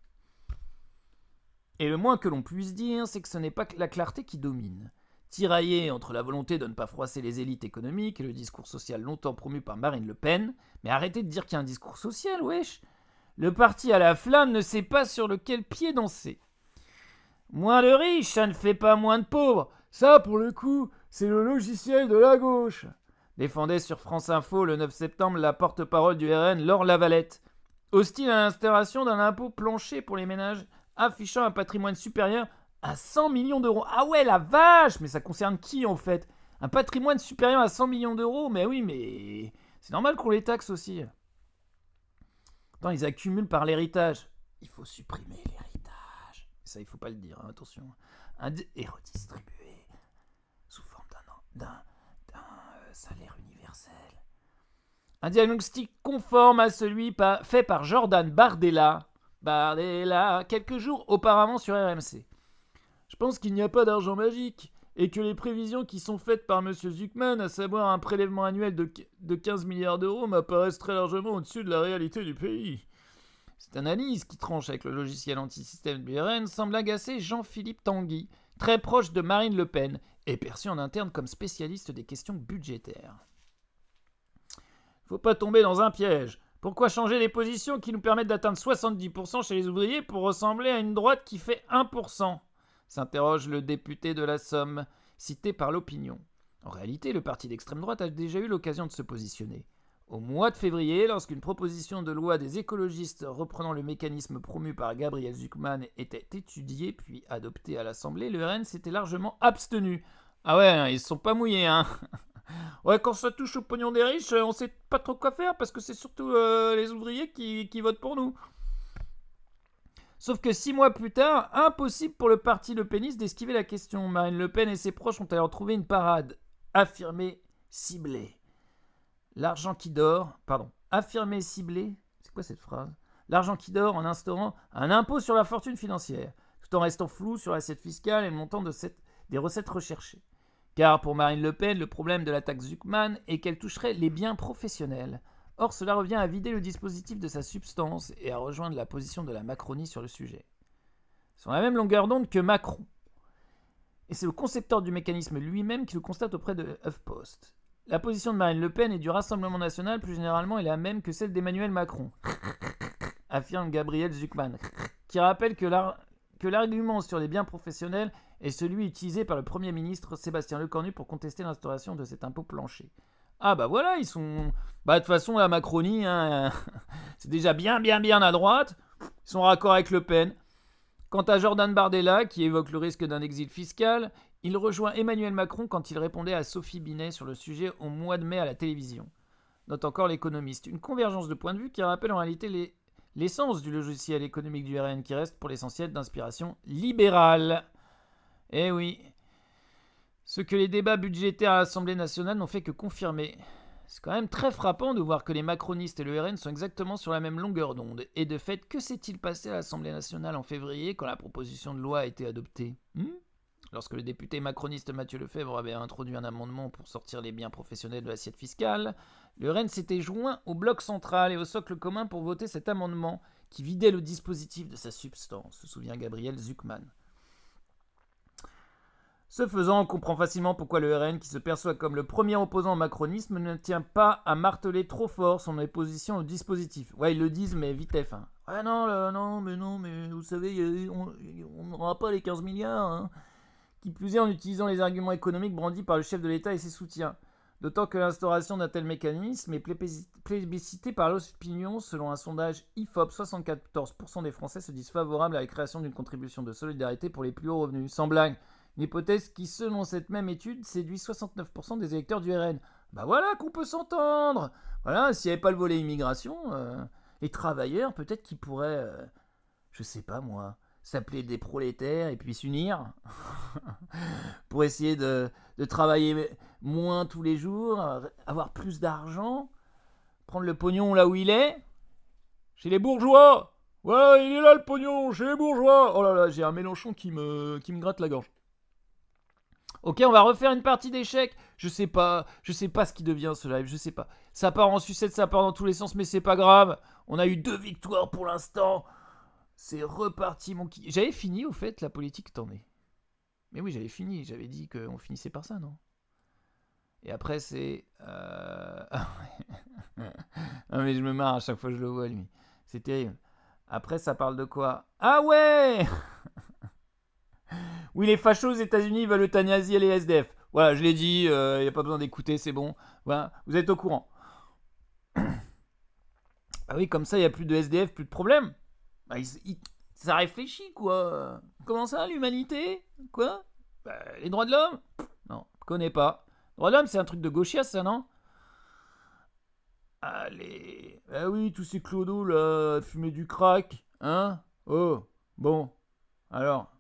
Et le moins que l'on puisse dire, c'est que ce n'est pas la clarté qui domine. Tiraillé entre la volonté de ne pas froisser les élites économiques et le discours social longtemps promu par Marine Le Pen. Mais arrêtez de dire qu'il y a un discours social, wesh. Le parti à la flamme ne sait pas sur lequel pied danser. Moins de riches, ça ne fait pas moins de pauvres. Ça, pour le coup, c'est le logiciel de la gauche. Défendait sur France Info le 9 septembre la porte-parole du RN, Laure Lavalette. Hostile à l'instauration d'un impôt plancher pour les ménages, affichant un patrimoine supérieur à 100 millions d'euros. Ah ouais, la vache! Mais ça concerne qui, en fait? Un patrimoine supérieur à 100 millions d'euros? Mais oui, mais c'est normal qu'on les taxe aussi. Attends, ils accumulent par l'héritage. Il faut supprimer l'héritage. Ça, il faut pas le dire, hein, attention. Et redistribuer sous forme d'un salaire universel. Un diagnostic conforme à celui fait par Jordan Bardella, quelques jours auparavant sur RMC. Je pense qu'il n'y a pas d'argent magique et que les prévisions qui sont faites par M. Zuckman, à savoir un prélèvement annuel de 15 milliards d'euros, m'apparaissent très largement au-dessus de la réalité du pays. Cette analyse, qui tranche avec le logiciel anti-système du RN, semble agacer Jean-Philippe Tanguy, très proche de Marine Le Pen, et perçu en interne comme spécialiste des questions budgétaires. Faut pas tomber dans un piège. Pourquoi changer les positions qui nous permettent d'atteindre 70% chez les ouvriers pour ressembler à une droite qui fait 1% ? S'interroge le député de la Somme, cité par l'Opinion. En réalité, le parti d'extrême droite a déjà eu l'occasion de se positionner. Au mois de février, lorsqu'une proposition de loi des écologistes reprenant le mécanisme promu par Gabriel Zuckman était étudiée puis adoptée à l'Assemblée, le RN s'était largement abstenu. Ah ouais, ils se sont pas mouillés, hein. Ouais, quand ça touche au pognon des riches, on sait pas trop quoi faire parce que c'est surtout les ouvriers qui votent pour nous. Sauf que 6 mois plus tard, impossible pour le parti lepéniste d'esquiver la question. Marine Le Pen et ses proches ont alors trouvé une parade, affirmée, ciblée. L'argent qui dort, pardon, affirmer ciblé, c'est quoi cette phrase? L'argent qui dort en instaurant un impôt sur la fortune financière, tout en restant flou sur l'assiette fiscale et le montant des recettes recherchées. Car pour Marine Le Pen, le problème de la taxe Zuckman est qu'elle toucherait les biens professionnels. Or, cela revient à vider le dispositif de sa substance et à rejoindre la position de la Macronie sur le sujet. Ils sont à la même longueur d'onde que Macron. Et c'est le concepteur du mécanisme lui-même qui le constate auprès de HuffPost. La position de Marine Le Pen et du Rassemblement national, plus généralement, est la même que celle d'Emmanuel Macron, affirme Gabriel Zuckman, qui rappelle que l'argument sur les biens professionnels est celui utilisé par le Premier ministre Sébastien Lecornu pour contester l'instauration de cet impôt plancher. Ah bah voilà, ils sont... Bah de toute façon, la Macronie, hein, c'est déjà bien à droite. Ils sont raccord avec Le Pen. Quant à Jordan Bardella, qui évoque le risque d'un exil fiscal, il rejoint Emmanuel Macron quand il répondait à Sophie Binet sur le sujet au mois de mai à la télévision. Note encore l'économiste. Une convergence de points de vue qui rappelle en réalité l'essence du logiciel économique du RN qui reste pour l'essentiel d'inspiration libérale. Eh oui. Ce que les débats budgétaires à l'Assemblée nationale n'ont fait que confirmer. C'est quand même très frappant de voir que les macronistes et le RN sont exactement sur la même longueur d'onde. Et de fait, que s'est-il passé à l'Assemblée nationale en février quand la proposition de loi a été adoptée Lorsque le député macroniste Mathieu Lefebvre avait introduit un amendement pour sortir les biens professionnels de l'assiette fiscale, le RN s'était joint au bloc central et au socle commun pour voter cet amendement qui vidait le dispositif de sa substance, se souvient Gabriel Zuckman. Ce faisant, on comprend facilement pourquoi le RN, qui se perçoit comme le premier opposant au macronisme, ne tient pas à marteler trop fort son opposition au dispositif. Ouais, ils le disent, mais vitef. Hein. Ah non, mais vous savez, on n'aura pas les 15 milliards. Hein. Qui plus est en utilisant les arguments économiques brandis par le chef de l'État et ses soutiens. D'autant que l'instauration d'un tel mécanisme est plébiscitée par l'opinion. Selon un sondage IFOP, 74% des Français se disent favorables à la création d'une contribution de solidarité pour les plus hauts revenus. Sans blague. Une hypothèse qui, selon cette même étude, séduit 69% des électeurs du RN. Bah voilà qu'on peut s'entendre. Voilà, s'il n'y avait pas le volet immigration, les travailleurs, peut-être qu'ils pourraient, je sais pas moi, s'appeler des prolétaires et puis s'unir pour essayer de travailler moins tous les jours, avoir plus d'argent, prendre le pognon là où il est, chez les bourgeois. Ouais, il est là le pognon, chez les bourgeois. Oh là là, j'ai un Mélenchon qui me gratte la gorge. Ok, on va refaire une partie d'échecs. Je sais pas ce qui devient ce live, je sais pas. Ça part en sucette, ça part dans tous les sens, mais c'est pas grave. On a eu 2 victoires pour l'instant. C'est reparti, mon qui. J'avais fini, au fait, la politique, t'en es. Mais oui, j'avais fini. J'avais dit qu'on finissait par ça, non? Et après, c'est... non, mais je me marre à chaque fois que je le vois, lui. C'est terrible. Après, ça parle de quoi? Ah ouais. Oui, les fachos aux États-Unis veulent euthanasier les SDF. Voilà, je l'ai dit, il n'y a pas besoin d'écouter, c'est bon. Voilà, vous êtes au courant. Ah oui, comme ça, il n'y a plus de SDF, plus de problème. Bah, ça réfléchit, quoi. Comment ça, l'humanité? Quoi? Bah, les droits de l'homme? Non, je connais pas. Droits de l'homme, c'est un truc de gauchias, ça, non? Allez. Ah oui, tous ces clodos, là, fumer du crack. Hein? Oh, bon. Alors...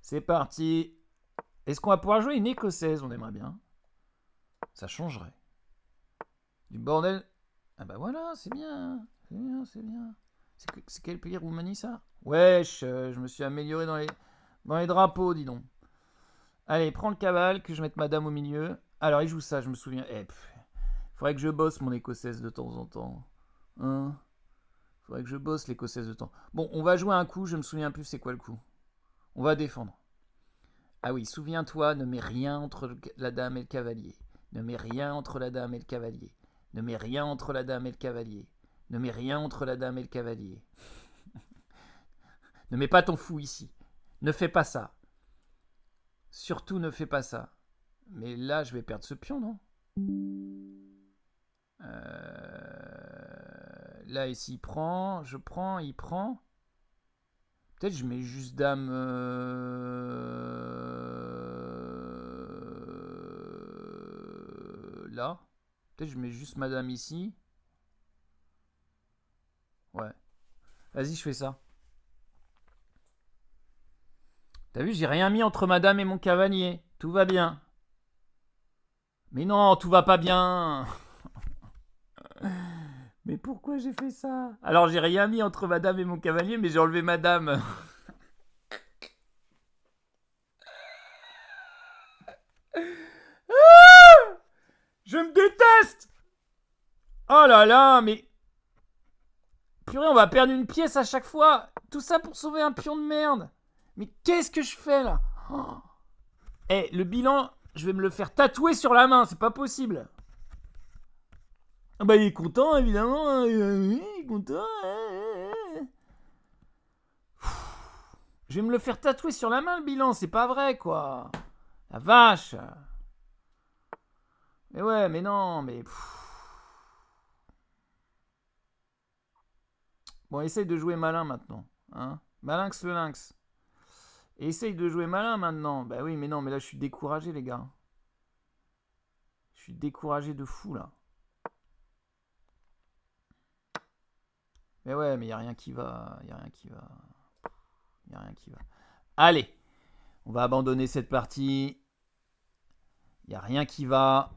C'est parti. Est-ce qu'on va pouvoir jouer une écossaise? On aimerait bien. Ça changerait. Du bordel. Ah bah voilà, c'est bien. C'est bien. C'est quel pays, Roumanie, ça? Wesh, je me suis amélioré dans les drapeaux, dis donc. Allez, prends le cavale, que je mette madame au milieu. Alors, il joue ça, je me souviens. Faudrait que je bosse mon écossaise de temps en temps. Hein? Faudrait que je bosse l'écossaise de temps. Bon, on va jouer un coup, je me souviens plus c'est quoi le coup. On va défendre. Ah oui, souviens-toi, ne mets rien entre la dame et le cavalier. Ne mets rien entre la dame et le cavalier. Ne mets rien entre la dame et le cavalier. Ne mets rien entre la dame et le cavalier. Ne mets pas ton fou ici. Ne fais pas ça. Surtout ne fais pas ça. Mais là, je vais perdre ce pion, non? Là, ici, il prend. Je prends, il prend. Peut-être je mets juste dame... là. Peut-être je mets juste madame ici. Ouais. Vas-y, je fais ça. T'as vu, j'ai rien mis entre madame et mon cavalier. Tout va bien. Mais non, tout va pas bien. Mais pourquoi j'ai fait ça? Alors j'ai rien mis entre madame et mon cavalier, mais j'ai enlevé madame. Je me déteste. Oh là là, mais... Purée, on va perdre une pièce à chaque fois. Tout ça pour sauver un pion de merde. Mais qu'est-ce que je fais là? Eh, le bilan, je vais me le faire tatouer sur la main, c'est pas possible. Ah bah il est content évidemment, hein. Oui, il est content. Je vais me le faire tatouer sur la main le bilan, c'est pas vrai quoi. La vache. Mais ouais, mais non, mais... Bon, essaye de jouer malin maintenant. Hein, Malinx le lynx. Essaye de jouer malin maintenant. Bah oui, mais non, mais là je suis découragé les gars. Je suis découragé de fou là. Mais ouais, mais y a rien qui va. Y a rien qui va. Y a rien qui va. Allez, on va abandonner cette partie. Y a rien qui va.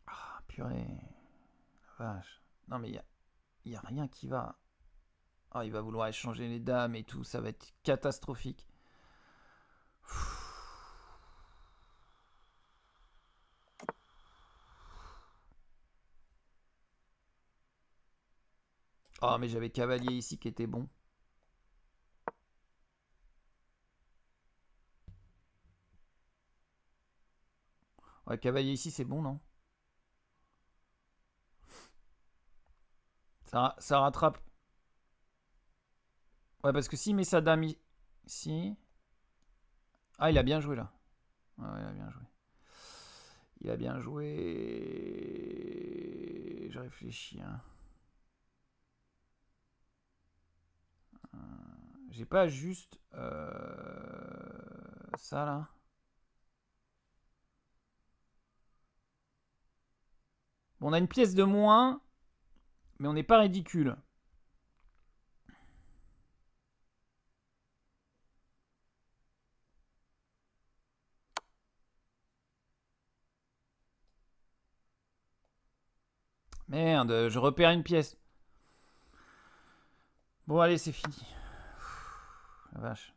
Ah, purée. La vache. Non mais y a rien qui va. Ah, il va vouloir échanger les dames et tout, ça va être catastrophique. Oh, mais j'avais cavalier ici qui était bon. Ouais, cavalier ici, c'est bon, non? Ça rattrape. Ouais, parce que s'il met sa dame ici... Ah, il a bien joué, là. Ouais, il a bien joué. Il a bien joué... Je réfléchis, hein. J'ai pas juste... ça, là. Bon, on a une pièce de moins, mais on n'est pas ridicule. Merde, je repère une pièce. Bon, allez, c'est fini. La vache.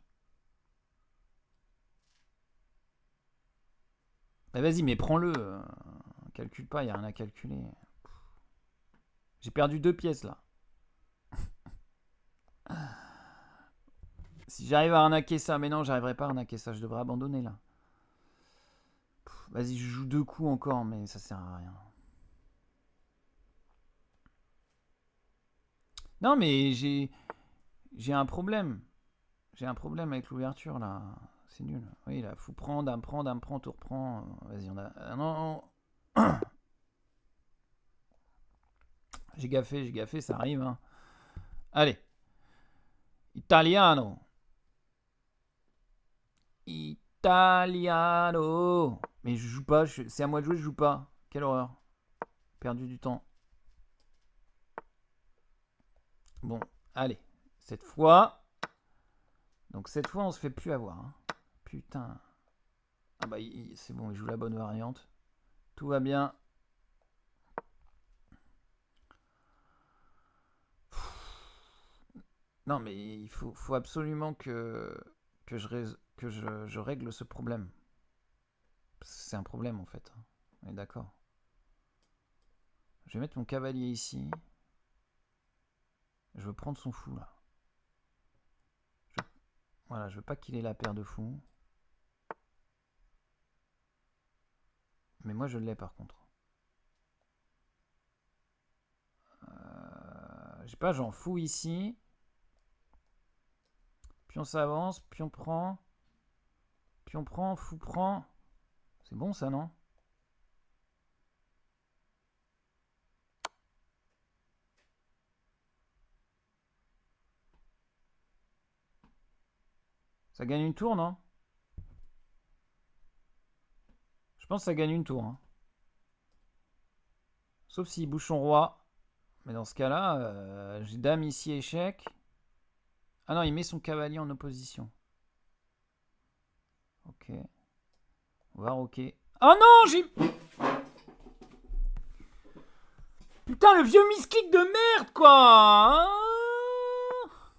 Bah, vas-y, mais prends-le. Calcule pas, il n'y a rien à calculer. J'ai perdu 2 pièces, là. Si j'arrive à arnaquer ça, mais non, j'arriverai pas à arnaquer ça. Je devrais abandonner, là. Vas-y, je joue 2 coups encore, mais ça sert à rien. Non, mais j'ai un problème. J'ai un problème avec l'ouverture, là. C'est nul. Oui, là, fou prend, dame prend, tout reprend. Vas-y, on a... Ah, non. J'ai gaffé, ça arrive. Hein. Allez. Italiano. Italiano. Mais je joue pas, c'est à moi de jouer, je joue pas. Quelle horreur. Perdu du temps. Bon, allez. Cette fois... Donc cette fois, on se fait plus avoir. Hein. Putain. Ah bah, c'est bon, il joue la bonne variante. Tout va bien. Non, mais il faut absolument que je règle ce problème. C'est un problème, en fait. On est d'accord. Je vais mettre mon cavalier ici. Je veux prendre son fou, là. Voilà, je veux pas qu'il ait la paire de fous. Mais moi, je l'ai, par contre. Je sais pas, j'en fous ici. Pion s'avance, pion prend. Pion prend, fou prend. C'est bon, ça, non? Ça gagne une tour, non? Je pense que ça gagne une tour. Hein. Sauf s'il bouge son roi. Mais dans ce cas-là, j'ai dame ici, échec. Ah non, il met son cavalier en opposition. Ok. On va rocker. Oh non, j'ai... Putain, le vieux misclick de merde, quoi. Ah,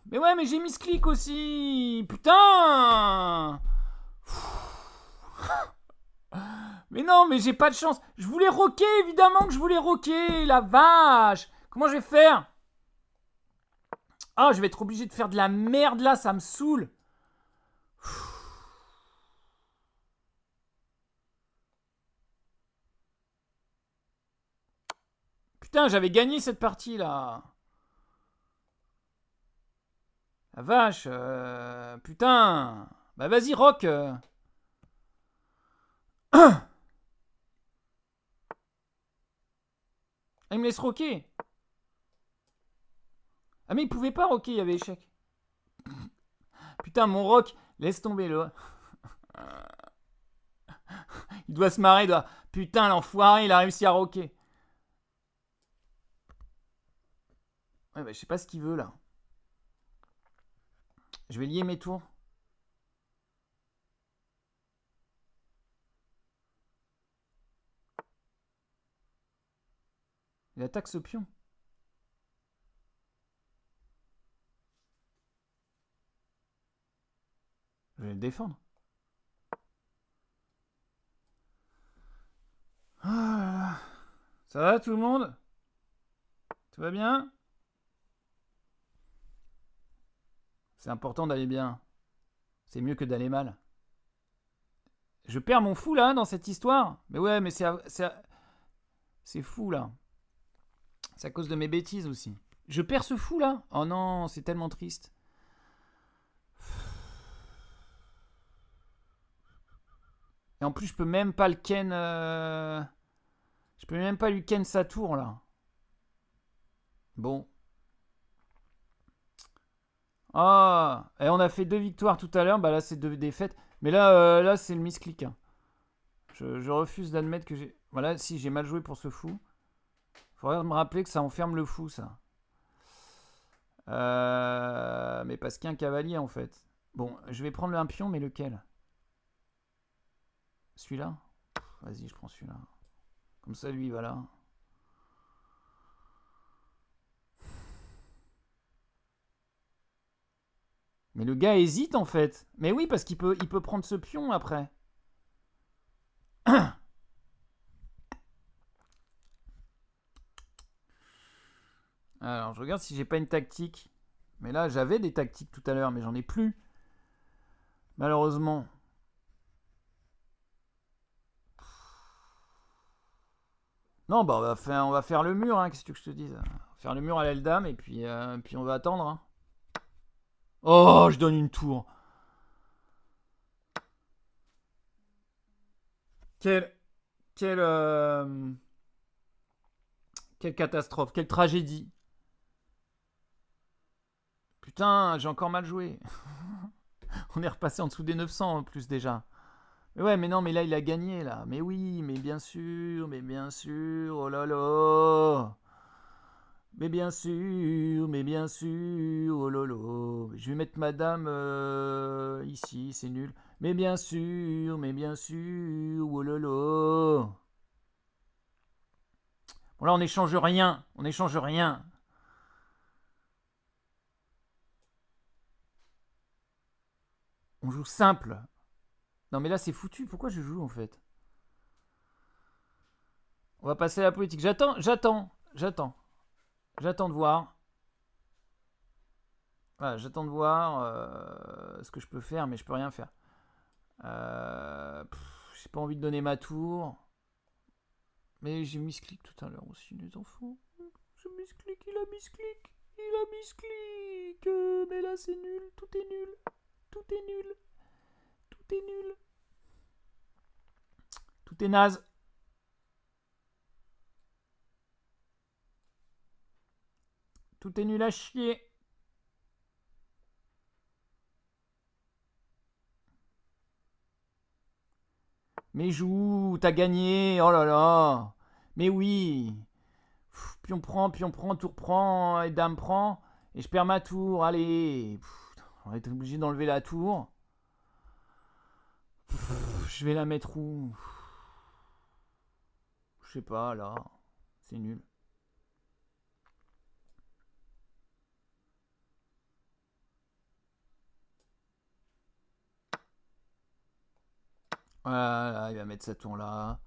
mais ouais, mais j'ai misclick aussi. Putain. Mais non, mais j'ai pas de chance. Je voulais rocker, évidemment que je voulais rocker. La vache. Comment je vais faire? Ah, je vais être obligé de faire de la merde là, ça me saoule. Putain, j'avais gagné cette partie là. La vache. Putain. Bah vas-y, rock. Ah, il me laisse rocker. Ah mais il pouvait pas rocker, il y avait échec. Putain, mon rock, laisse tomber là. Il doit se marrer, il doit... Putain, l'enfoiré, il a réussi à rocker. Ouais, bah je sais pas ce qu'il veut là. Je vais lier mes tours. Il attaque ce pion. Je vais le défendre. Oh là là. Ça va tout le monde? Tout va bien? C'est important d'aller bien. C'est mieux que d'aller mal. Je perds mon fou là dans cette histoire. Mais ouais, mais c'est fou là. C'est à cause de mes bêtises aussi. Je perds ce fou là. Oh non, c'est tellement triste. Et en plus, je peux même pas le ken. Je peux même pas lui ken sa tour là. Bon. Ah, et on a fait 2 victoires tout à l'heure. Bah là, c'est 2 défaites. Mais là, là c'est le misclick. Hein. Je refuse d'admettre que j'ai. Voilà, si j'ai mal joué pour ce fou. Faudrait me rappeler que ça enferme le fou, ça. Mais parce qu'il y a un cavalier en fait. Bon, je vais prendre un pion, mais lequel? Celui-là? Vas-y, je prends celui-là. Comme ça, lui, voilà. Mais le gars hésite en fait. Mais oui, parce qu'il peut prendre ce pion après. Alors, je regarde si j'ai pas une tactique. Mais là, j'avais des tactiques tout à l'heure, mais j'en ai plus. Malheureusement. Non, bah on va faire le mur, hein, qu'est-ce que tu veux que je te dise? On va faire le mur à l'aile dame et puis on va attendre. Hein. Oh, je donne une tour. Quelle catastrophe, quelle tragédie. Putain, j'ai encore mal joué. On est repassé en dessous des 900 en plus déjà. Mais ouais, mais non, mais là, il a gagné, là. Mais oui, mais bien sûr, oh là là. Mais bien sûr, oh là là. Je vais mettre madame ici, c'est nul. Mais bien sûr, oh là là. Bon, là, on n'échange rien, On joue simple. Non, mais là, c'est foutu. Pourquoi je joue, en fait? On va passer à la politique. J'attends de voir. Voilà, j'attends de voir ce que je peux faire, mais je peux rien faire. J'ai pas envie de donner ma tour. Mais j'ai misclick tout à l'heure aussi, les enfants. Je misclick, il a misclick. Mais là, c'est nul. Tout est nul. Tout est naze. Tout est nul à chier. Mais joue, t'as gagné. Oh là là. Mais oui. Pion prend, tour prend, et dame prend. Et je perds ma tour. Allez. On va être obligé d'enlever la tour. Je vais la mettre où? Je sais pas, là. C'est nul. Voilà, là, il va mettre sa tour là.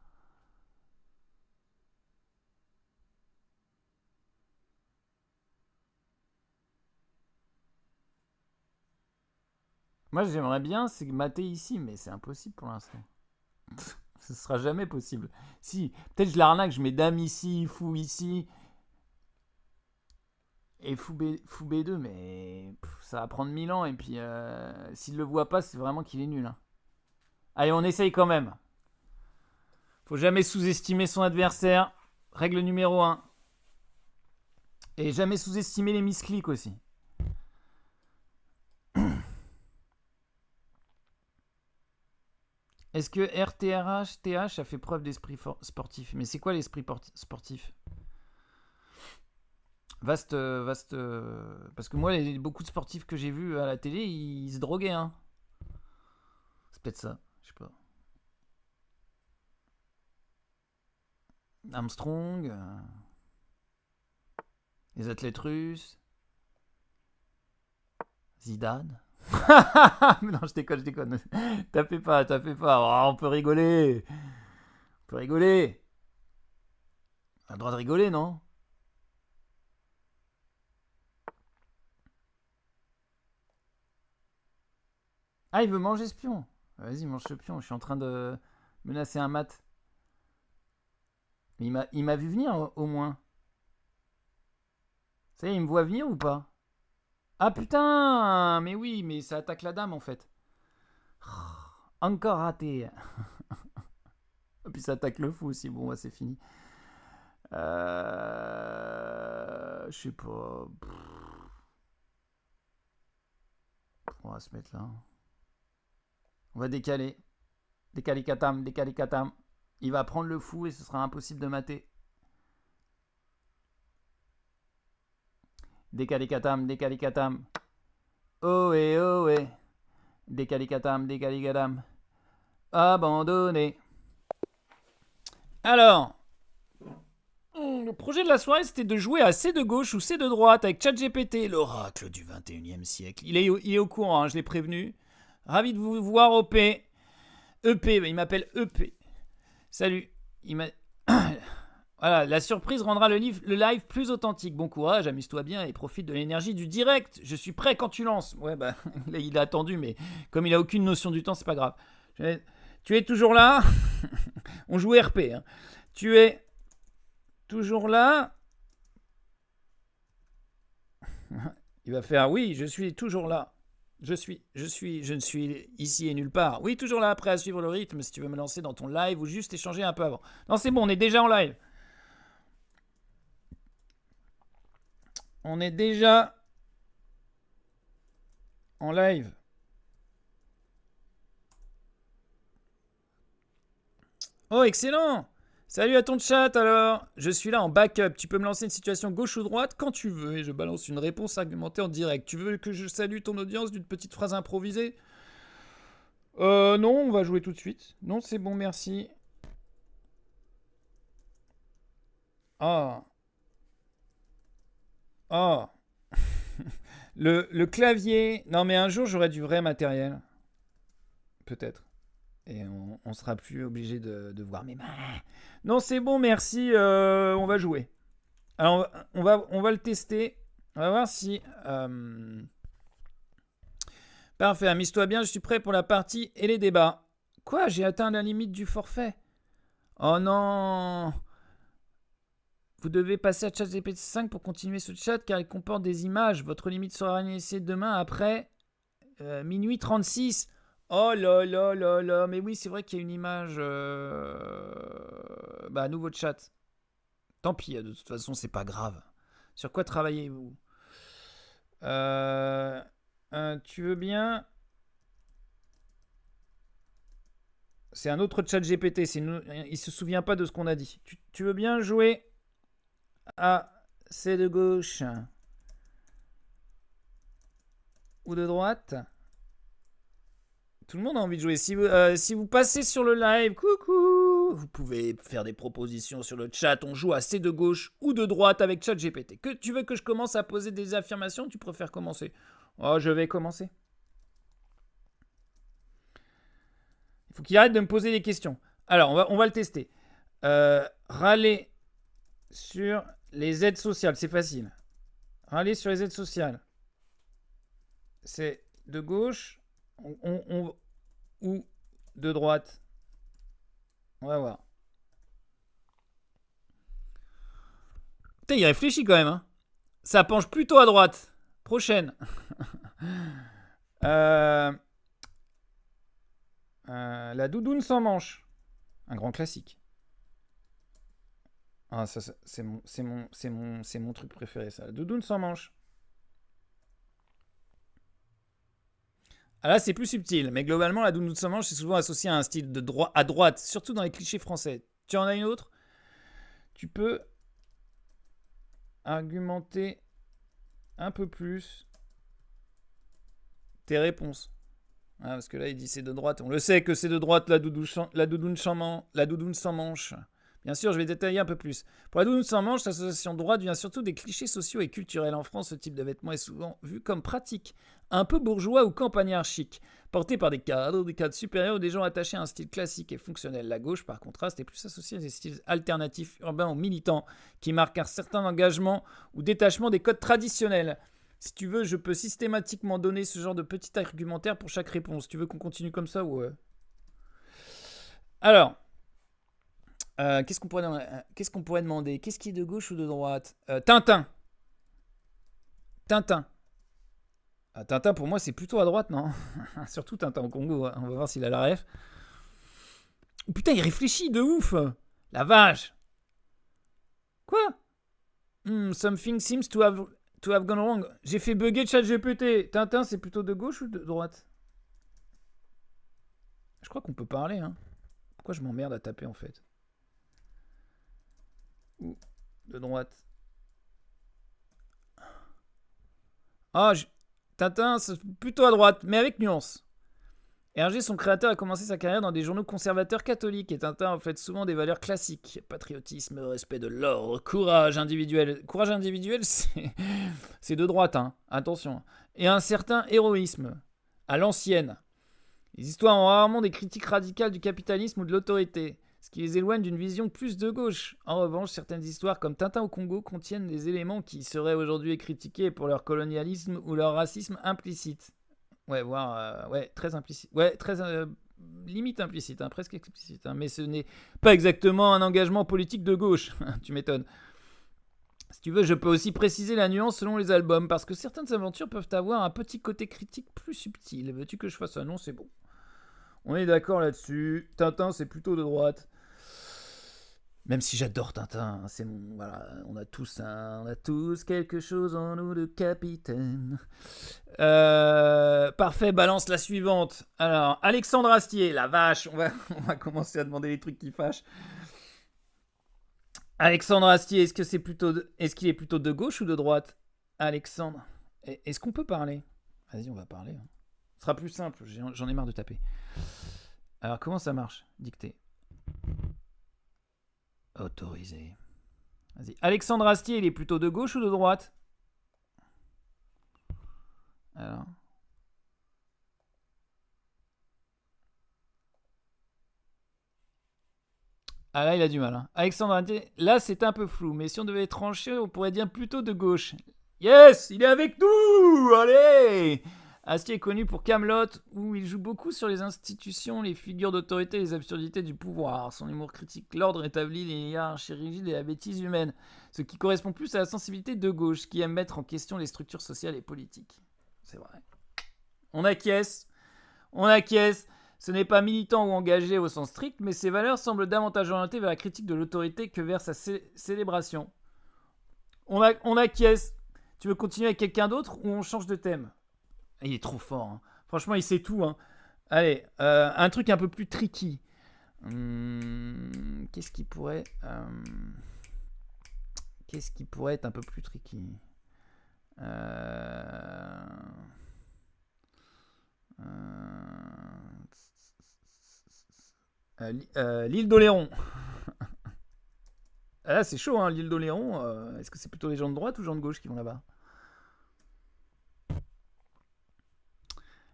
Moi, j'aimerais bien c'est mater ici, mais c'est impossible pour l'instant. Ce sera jamais possible. Si, peut-être je l'arnaque, je mets dame ici, fou ici. Et fou, fou B2, mais ça va prendre 1000 ans. Et puis, s'il le voit pas, c'est vraiment qu'il est nul. Hein. Allez, on essaye quand même. Faut jamais sous-estimer son adversaire. Règle numéro 1. Et jamais sous-estimer les misclics aussi. Est-ce que RTRH, TH a fait preuve d'esprit sportif? Mais c'est quoi l'esprit sportif? Vaste. Parce que moi, beaucoup de sportifs que j'ai vus à la télé, ils se droguaient. Hein. C'est peut-être ça, je sais pas. Armstrong. Les athlètes russes. Zidane. Non, je déconne. Tapez pas. Oh, on peut rigoler. On a le droit de rigoler, non? Ah, il veut manger ce pion. Vas-y, mange ce pion. Je suis en train de menacer un mat. Mais il m'a vu venir, au moins. Ça y est, il me voit venir ou pas? Ah putain! Mais oui, mais ça attaque la dame, en fait. Encore raté. Et puis ça attaque le fou aussi. Bon, bah, c'est fini. Je sais pas. On va se mettre là. On va décaler. Décaler katam. Il va prendre le fou et ce sera impossible de mater. Décaler katam. Oh eh. Décaler katam. Abandonné. Alors, le projet de la soirée, c'était de jouer à C de gauche ou C de droite avec ChatGPT, l'oracle du 21e siècle. Il est au courant, hein, je l'ai prévenu. Ravi de vous voir, OP. EP, il m'appelle EP. Salut. Voilà, la surprise rendra le live plus authentique. Bon courage, amuse-toi bien et profite de l'énergie du direct. Je suis prêt quand tu lances. Ouais, bah, là, il a attendu, mais comme il a aucune notion du temps, c'est pas grave. Tu es toujours là? On joue RP. Hein. Tu es toujours là? Il va faire oui, je suis toujours là. Je ne suis ici et nulle part. Oui, toujours là, prêt à suivre le rythme si tu veux me lancer dans ton live ou juste échanger un peu avant. Non, c'est bon, on est déjà en live. On est déjà en live. Oh, excellent! Salut à ton chat alors. Je suis là en backup. Tu peux me lancer une situation gauche ou droite quand tu veux et je balance une réponse argumentée en direct. Tu veux que je salue ton audience d'une petite phrase improvisée? Non, on va jouer tout de suite. Non, c'est bon, merci. Ah. Ah. Le clavier. Non, mais un jour, j'aurai du vrai matériel. Peut-être. Et on sera plus obligé de voir mes mains. Non, c'est bon, merci. On va jouer. Alors, on va le tester. On va voir si... Parfait, amuse-toi bien, je suis prêt pour la partie et les débats. Quoi? J'ai atteint la limite du forfait. Oh non! Vous devez passer à ChatGPT 5 pour continuer ce chat car il comporte des images. Votre limite sera initiée demain après minuit 36. Oh là là là là. Mais oui, c'est vrai qu'il y a une image. Bah, nouveau chat. Tant pis, de toute façon, c'est pas grave. Sur quoi travaillez-vous? Tu veux bien? C'est un autre chat GPT. Il se souvient pas de ce qu'on a dit. Tu veux bien jouer à C de gauche ou de droite? Tout le monde a envie de jouer. Si vous passez sur le live, coucou, vous pouvez faire des propositions sur le chat. On joue à c'est de gauche ou de droite avec ChatGPT. Que tu veux que je commence à poser des affirmations? Tu préfères commencer? Oh, je vais commencer. Il faut qu'il arrête de me poser des questions. Alors, on va le tester. Râler sur les aides sociales, c'est facile. Râler sur les aides sociales, c'est de gauche ou de droite? On va voir. Putain, il réfléchit quand même. Hein. Ça penche plutôt à droite. Prochaine. La doudoune sans manche. Un grand classique. Ah, ça c'est mon truc préféré, ça. La doudoune sans manche. Ah là, c'est plus subtil, mais globalement, la doudoune sans manche, c'est souvent associé à un style de à droite, surtout dans les clichés français. Tu en as une autre? Tu peux argumenter un peu plus tes réponses. Ah, parce que là, il dit c'est de droite. On le sait que c'est de droite, la doudoune sans manche. Bien sûr, je vais détailler un peu plus. Pour la doudoune sans manche, l'association droite vient surtout des clichés sociaux et culturels. En France, ce type de vêtement est souvent vu comme pratique, un peu bourgeois ou campagnard chic, porté par des cadres supérieurs ou des gens attachés à un style classique et fonctionnel. La gauche, par contraste, est plus associée à des styles alternatifs, urbains ou militants, qui marquent un certain engagement ou détachement des codes traditionnels. Si tu veux, je peux systématiquement donner ce genre de petit argumentaire pour chaque réponse. Tu veux qu'on continue comme ça ou... Alors... qu'est-ce qu'on pourrait demander? Qu'est-ce qui est de gauche ou de droite? Tintin. Ah, Tintin, pour moi, c'est plutôt à droite, non? Surtout Tintin au Congo. Hein. On va voir s'il a la ref. Oh, putain, il réfléchit de ouf. La vache. Quoi? Something seems to have gone wrong. J'ai fait bugger ChatGPT. Tintin, c'est plutôt de gauche ou de droite? Je crois qu'on peut parler. Hein. Pourquoi je m'emmerde à taper, en fait? Ou de droite. Ah, Tintin, c'est plutôt à droite, mais avec nuance. Hergé, son créateur, a commencé sa carrière dans des journaux conservateurs catholiques, et Tintin reflète souvent des valeurs classiques. Patriotisme, respect de l'ordre, courage individuel. Courage individuel, c'est de droite, hein. Attention. Et un certain héroïsme, à l'ancienne. Les histoires ont rarement des critiques radicales du capitalisme ou de l'autorité, ce qui les éloigne d'une vision plus de gauche. En revanche, certaines histoires comme Tintin au Congo contiennent des éléments qui seraient aujourd'hui critiqués pour leur colonialisme ou leur racisme implicite. Ouais, voire très implicite. Ouais, très limite implicite, hein, presque explicite. Hein, mais ce n'est pas exactement un engagement politique de gauche. Tu m'étonnes. Si tu veux, je peux aussi préciser la nuance selon les albums, parce que certaines aventures peuvent avoir un petit côté critique plus subtil. Veux-tu que je fasse ça? Non, c'est bon. On est d'accord là-dessus. Tintin, c'est plutôt de droite. Même si j'adore Tintin, c'est mon, voilà, on a tous quelque chose en nous de capitaine. Parfait, balance la suivante. Alors, Alexandre Astier, la vache, on va commencer à demander les trucs qui fâchent. Alexandre Astier, est-ce qu'il est plutôt de gauche ou de droite? Alexandre, est-ce qu'on peut parler? Vas-y, on va parler. Hein. Ce sera plus simple, j'en ai marre de taper. Alors, comment ça marche? Dicter. Autorisé. Vas-y. Alexandre Astier, il est plutôt de gauche ou de droite? Alors. Ah là, il a du mal. Hein. Alexandre Astier, là, c'est un peu flou. Mais si on devait trancher, on pourrait dire plutôt de gauche. Yes, il est avec nous. Allez. Astier est connu pour Kaamelott, où il joue beaucoup sur les institutions, les figures d'autorité et les absurdités du pouvoir. Son humour critique l'ordre établi, les hiérarchies rigides et la bêtise humaine, ce qui correspond plus à la sensibilité de gauche, qui aime mettre en question les structures sociales et politiques. C'est vrai. On acquiesce. Ce n'est pas militant ou engagé au sens strict, mais ses valeurs semblent davantage orientées vers la critique de l'autorité que vers sa célébration. On acquiesce. Tu veux continuer avec quelqu'un d'autre ou on change de thème? Il est trop fort. Hein. Franchement, il sait tout. Hein. Allez, un truc un peu plus tricky. Qu'est-ce qui pourrait être un peu plus tricky? L'île d'Oléron. Ah, là, c'est chaud, hein, l'île d'Oléron. Est-ce que c'est plutôt les gens de droite ou les gens de gauche qui vont là-bas?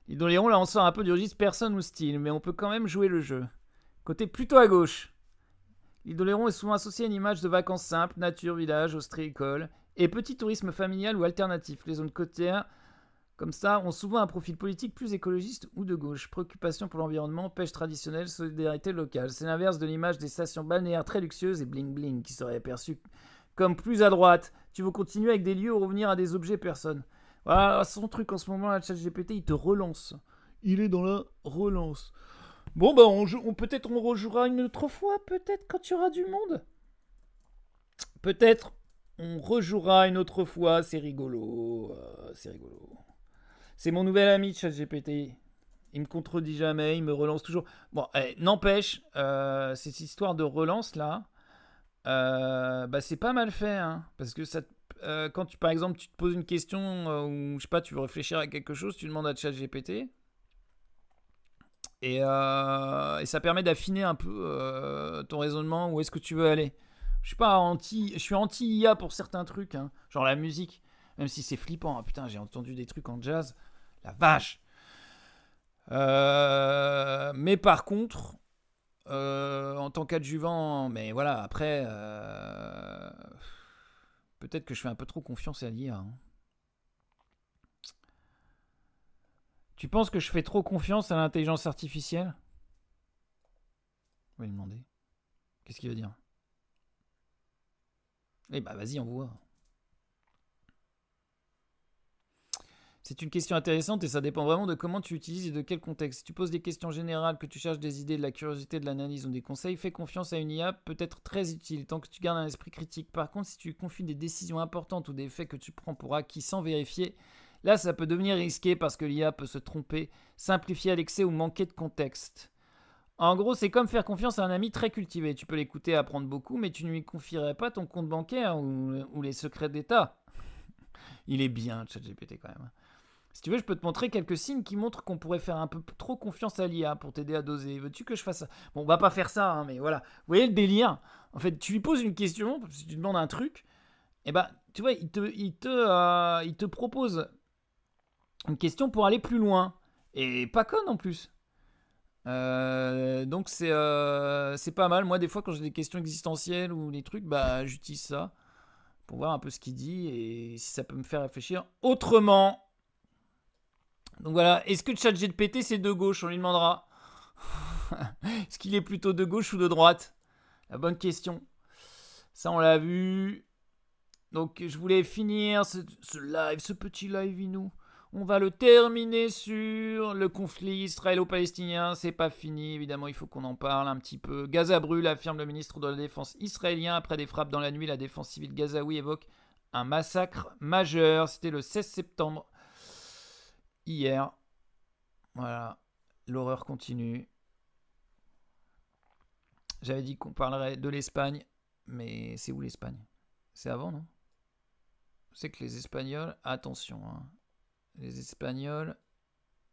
L'île d'Oléron, là, on sort un peu du registre personne ou style, mais on peut quand même jouer le jeu. Côté plutôt à gauche. L'île d'Oléron est souvent associée à une image de vacances simples, nature, village, ostréicole, et petit tourisme familial ou alternatif. Les zones côtières, comme ça, ont souvent un profil politique plus écologiste ou de gauche. Préoccupation pour l'environnement, pêche traditionnelle, solidarité locale. C'est l'inverse de l'image des stations balnéaires très luxueuses et bling-bling qui seraient perçues comme plus à droite. Tu veux continuer avec des lieux ou revenir à des objets personnes. Voilà, son truc en ce moment, la ChatGPT, il te relance. Il est dans la relance. Bon, bah, peut-être on rejouera une autre fois, peut-être quand il y aura du monde. Peut-être on rejouera une autre fois, c'est rigolo. C'est rigolo. C'est mon nouvel ami ChatGPT. Il me contredit jamais, il me relance toujours. Bon, n'empêche, cette histoire de relance là, bah, c'est pas mal fait, hein, parce que ça, quand par exemple, tu te poses une question ou je sais pas, tu veux réfléchir à quelque chose, tu demandes à ChatGPT. Et ça permet d'affiner un peu ton raisonnement, où est-ce que tu veux aller. Je suis anti-IA pour certains trucs, hein, genre la musique, même si c'est flippant. Putain, j'ai entendu des trucs en jazz, la vache. Mais par contre, en tant qu'adjuvant, mais voilà, après, peut-être que je fais un peu trop confiance à l'IA. Hein. Tu penses que je fais trop confiance à l'intelligence artificielle? On va lui demander. Qu'est-ce qu'il veut dire? Eh bah vas-y, envoie. C'est une question intéressante et ça dépend vraiment de comment tu utilises et de quel contexte. Si tu poses des questions générales, que tu cherches des idées, de la curiosité, de l'analyse ou des conseils, fais confiance à une IA peut être très utile tant que tu gardes un esprit critique. Par contre, si tu confies des décisions importantes ou des faits que tu prends pour acquis sans vérifier, là ça peut devenir risqué parce que l'IA peut se tromper, simplifier à l'excès ou manquer de contexte. En gros, c'est comme faire confiance à un ami très cultivé. Tu peux l'écouter et apprendre beaucoup, mais tu ne lui confierais pas ton compte bancaire ou les secrets d'État. Il est bien, ChatGPT quand même. Si tu veux, je peux te montrer quelques signes qui montrent qu'on pourrait faire un peu trop confiance à l'IA pour t'aider à doser. Veux-tu que je fasse ça? Bon, on va pas faire ça, hein, mais voilà. Vous voyez le délire? En fait, tu lui poses une question, si tu demandes un truc, et bah, tu vois, il te propose une question pour aller plus loin. Et pas conne en plus. Donc c'est pas mal. Moi, des fois, quand j'ai des questions existentielles ou des trucs, bah, j'utilise ça pour voir un peu ce qu'il dit et si ça peut me faire réfléchir autrement. Donc voilà, est-ce que ChatGPT c'est de gauche? On lui demandera. Est-ce qu'il est plutôt de gauche ou de droite? La bonne question. Ça, on l'a vu. Donc je voulais finir ce live, ce petit live inou. On va le terminer sur le conflit israélo-palestinien. C'est pas fini, évidemment, il faut qu'on en parle un petit peu. Gaza brûle, affirme le ministre de la Défense israélien. Après des frappes dans la nuit, la défense civile gazaoui évoque un massacre majeur. C'était le 16 septembre. Hier. Voilà. L'horreur continue. J'avais dit qu'on parlerait de l'Espagne. Mais c'est où l'Espagne? C'est avant, non? C'est que les Espagnols... Attention, hein. Les Espagnols...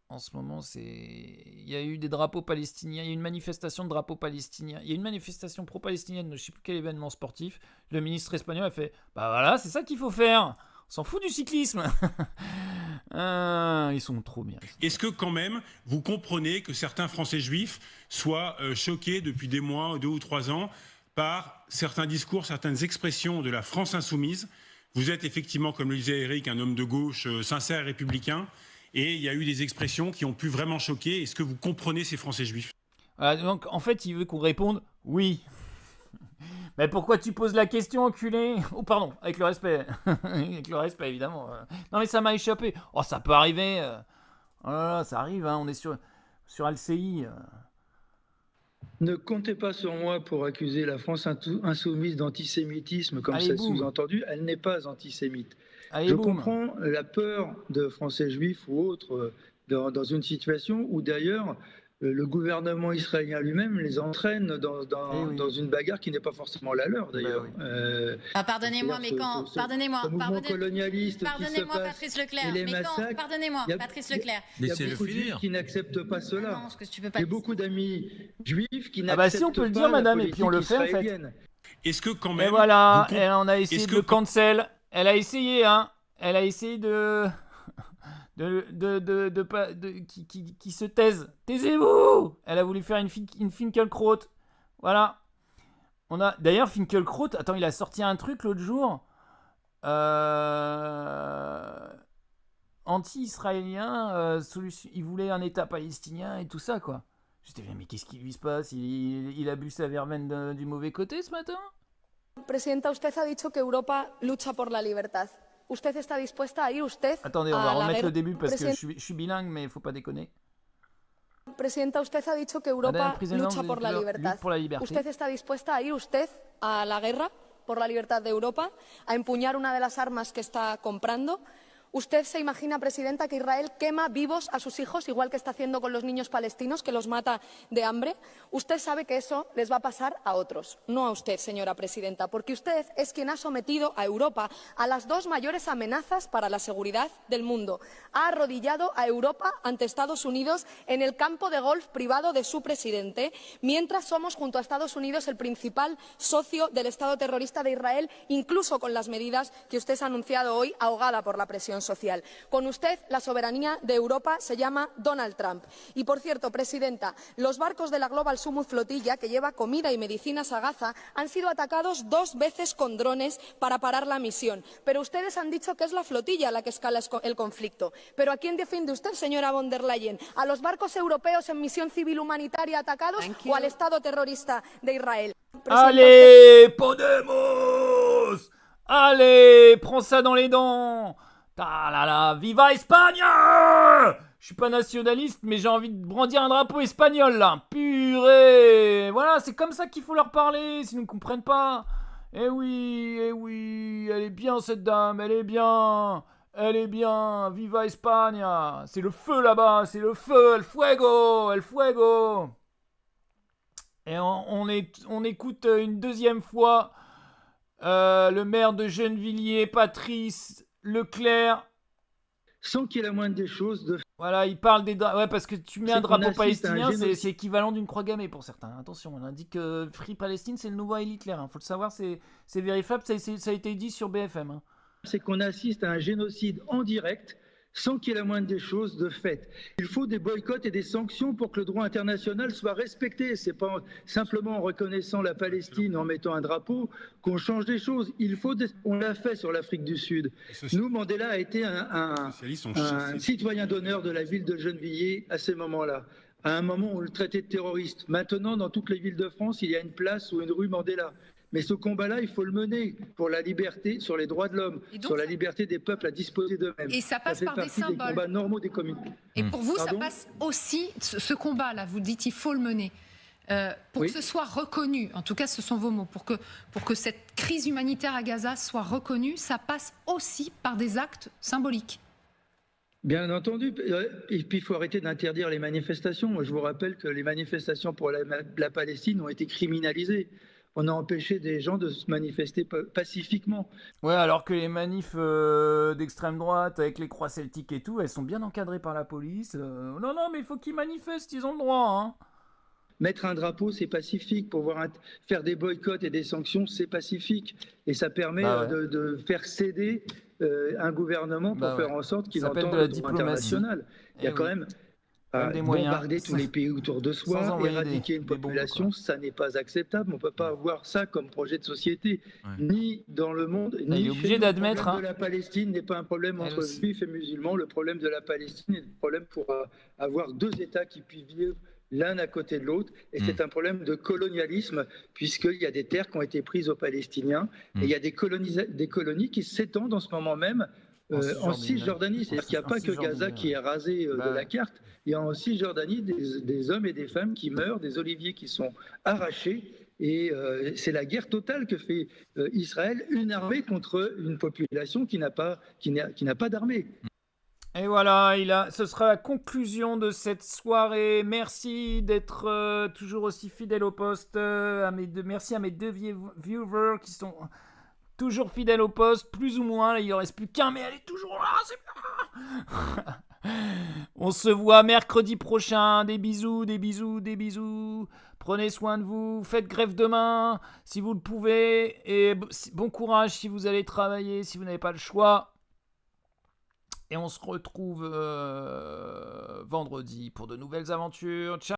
En ce moment, il y a eu des drapeaux palestiniens. Il y a eu une manifestation de drapeaux palestiniens. Il y a une manifestation pro-palestinienne de je ne sais plus quel événement sportif. Le ministre espagnol a fait bah voilà, c'est ça qu'il faut faire. On s'en fout du cyclisme. Ils sont trop bien. Est-ce que quand même, vous comprenez que certains Français juifs soient choqués depuis des mois, 2 ou 3 ans, par certains discours, certaines expressions de la France insoumise? Vous êtes effectivement, comme le disait Eric, un homme de gauche sincère et républicain. Et il y a eu des expressions qui ont pu vraiment choquer. Est-ce que vous comprenez ces Français juifs? Donc, en fait, il veut qu'on réponde oui. Mais pourquoi tu poses la question, enculé? Oh, pardon, avec le respect. Avec le respect, évidemment. Non, mais ça m'a échappé. Oh, ça peut arriver. Oh là là, ça arrive, hein. On est sur LCI. Ne comptez pas sur moi pour accuser la France insoumise d'antisémitisme, comme Allez, c'est boum. sous-entendu. Elle n'est pas antisémite. Allez, Je boum. comprends la peur de Français juifs ou autres dans une situation où d'ailleurs le gouvernement israélien lui-même les entraîne dans une bagarre qui n'est pas forcément la leur, d'ailleurs. Pardonnez-moi, mais quand... Ce mouvement colonialiste qui se Pardonnez-moi, passe Patrice Leclerc. et les Mais quand... massacres, Pardonnez-moi, il y a- Patrice Leclerc. il y a Laissez-le beaucoup de finir. juifs qui n'acceptent pas cela. Non, parce que tu peux pas... J'ai beaucoup d'amis juifs qui Ah bah si, on n'acceptent peut le pas dire, la madame, et puis on le politique fait, en fait. israélienne. Est-ce que quand Et même... voilà, vous elle en a essayé est-ce de que le quand- cancel. Elle a essayé, hein. Elle a essayé de... qui se taise. Taisez-vous. Elle a voulu faire une Finkelkraut. Voilà. On a d'ailleurs Finkelkraut. Attends, il a sorti un truc l'autre jour. Anti-israélien. Il voulait un État palestinien et tout ça, quoi. J'étais là, mais qu'est-ce qui lui se passe? Il a bu sa verveine du mauvais côté ce matin? Presidenta, usted ha dicho que Europa lucha por la libertad. ¿Usted está dispuesta a ir usted Attendez, on a va la remettre guerra? le début parce que je suis bilingue, mais il faut pas déconner. Presidenta, usted ha dicho que Madame Europa la Présidente, lucha por la libertad. lutte pour la liberté. ¿Usted está dispuesta a ir usted a la guerra por la libertad de Europa, a empuñar una de las armas que está comprando? ¿Usted se imagina, Presidenta, que Israel quema vivos a sus hijos, igual que está haciendo con los niños palestinos, que los mata de hambre? Usted sabe que eso les va a pasar a otros, no a usted, señora Presidenta, porque usted es quien ha sometido a Europa a las dos mayores amenazas para la seguridad del mundo. Ha arrodillado a Europa ante Estados Unidos en el campo de golf privado de su presidente, mientras somos, junto a Estados Unidos, el principal socio del Estado terrorista de Israel, incluso con las medidas que usted ha anunciado hoy, ahogada por la presión social. Con usted, la soberanía de Europa se llama Donald Trump. Y, por cierto, Presidenta, los barcos de la Global Summit Flotilla, que lleva comida y medicinas a Gaza, han sido atacados 2 veces con drones para parar la misión. Pero ustedes han dicho que es la flotilla la que escala el conflicto. ¿Pero a quién defiende usted, señora von der Leyen? ¿A los barcos europeos en misión civil humanitaria atacados o al Estado terrorista de Israel? Presidenta, Allez, Podemos! Allez, prends ça dans les dents! Ah là là, viva Espagne! Je suis pas nationaliste, mais j'ai envie de brandir un drapeau espagnol là. Purée! Voilà, c'est comme ça qu'il faut leur parler, s'ils ne comprennent pas. Eh oui, elle est bien cette dame, elle est bien. Elle est bien, viva España! C'est le feu là-bas, c'est le feu, el fuego, el fuego! Et on écoute une deuxième fois le maire de Gennevilliers, Patrice Leclerc. Sans qu'il y ait la moindre des choses de Voilà, il parle des drapeaux. Ouais, parce que tu mets C'est un qu'on drapeau assiste à un palestinien, génocide. c'est équivalent d'une croix gammée pour certains. Attention, on indique que Free Palestine, c'est le nouveau Heil Hitler. Faut le savoir, c'est vérifiable, ça a été dit sur BFM. Hein. c'est qu'on assiste à un génocide en direct sans qu'il y ait la moindre des choses de fait. Il faut des boycotts et des sanctions pour que le droit international soit respecté. C'est pas simplement en reconnaissant la Palestine, en mettant un drapeau, qu'on change des choses. On l'a fait sur l'Afrique du Sud. Nous, Mandela a été un citoyen d'honneur de la ville de Gennevilliers à ces moments-là. À un moment où on le traitait de terroriste. Maintenant, dans toutes les villes de France, il y a une place ou une rue Mandela. Mais ce combat-là, il faut le mener pour la liberté, sur les droits de l'homme, sur la liberté des peuples à disposer d'eux-mêmes. Et ça passe par des symboles. Des combats normaux des communautés. Et pour vous, Pardon ? ça passe aussi, ce combat-là, vous dites il faut le mener, pour Oui. que ce soit reconnu, en tout cas ce sont vos mots, pour que cette crise humanitaire à Gaza soit reconnue, ça passe aussi par des actes symboliques. Bien entendu. Et puis, il faut arrêter d'interdire les manifestations. Moi, je vous rappelle que les manifestations pour la Palestine ont été criminalisées. On a empêché des gens de se manifester pacifiquement. Ouais, alors que les manifs d'extrême droite avec les croix celtiques et tout, elles sont bien encadrées par la police. Non, mais il faut qu'ils manifestent, ils ont le droit. Hein. Mettre un drapeau, c'est pacifique. Faire des boycotts et des sanctions, c'est pacifique. Et ça permet de faire céder un gouvernement pour faire en sorte qu'il entende le droit international. Il y a quand même... bombarder tous les pays autour de soi, éradiquer une population, ça n'est pas acceptable. On ne peut pas avoir ça comme projet de société, ni dans le monde, ni il est obligé d'admettre. Le problème de la Palestine n'est pas un problème entre juifs et musulmans. Le problème de la Palestine est un problème pour avoir 2 États qui puissent vivre l'un à côté de l'autre. Et c'est un problème de colonialisme, puisqu'il y a des terres qui ont été prises aux Palestiniens, et il y a des colonies qui s'étendent en ce moment même en Cisjordanie. C'est-à-dire qu'il n'y a pas que Gaza qui est rasé de la carte. Il y a en Cisjordanie des hommes et des femmes qui meurent, des oliviers qui sont arrachés. Et c'est la guerre totale que fait Israël, une armée contre une population qui n'a pas d'armée. Et voilà, ce sera la conclusion de cette soirée. Merci d'être toujours aussi fidèle au poste. Merci à mes deux viewers qui sont toujours fidèles au poste, plus ou moins. Là, il en reste plus qu'un, mais elle est toujours là, c'est bien. On se voit mercredi prochain. Des bisous, des bisous, des bisous. Prenez soin de vous. Faites grève demain si vous le pouvez. Et bon courage si vous allez travailler, si vous n'avez pas le choix. Et on se retrouve vendredi pour de nouvelles aventures. Ciao!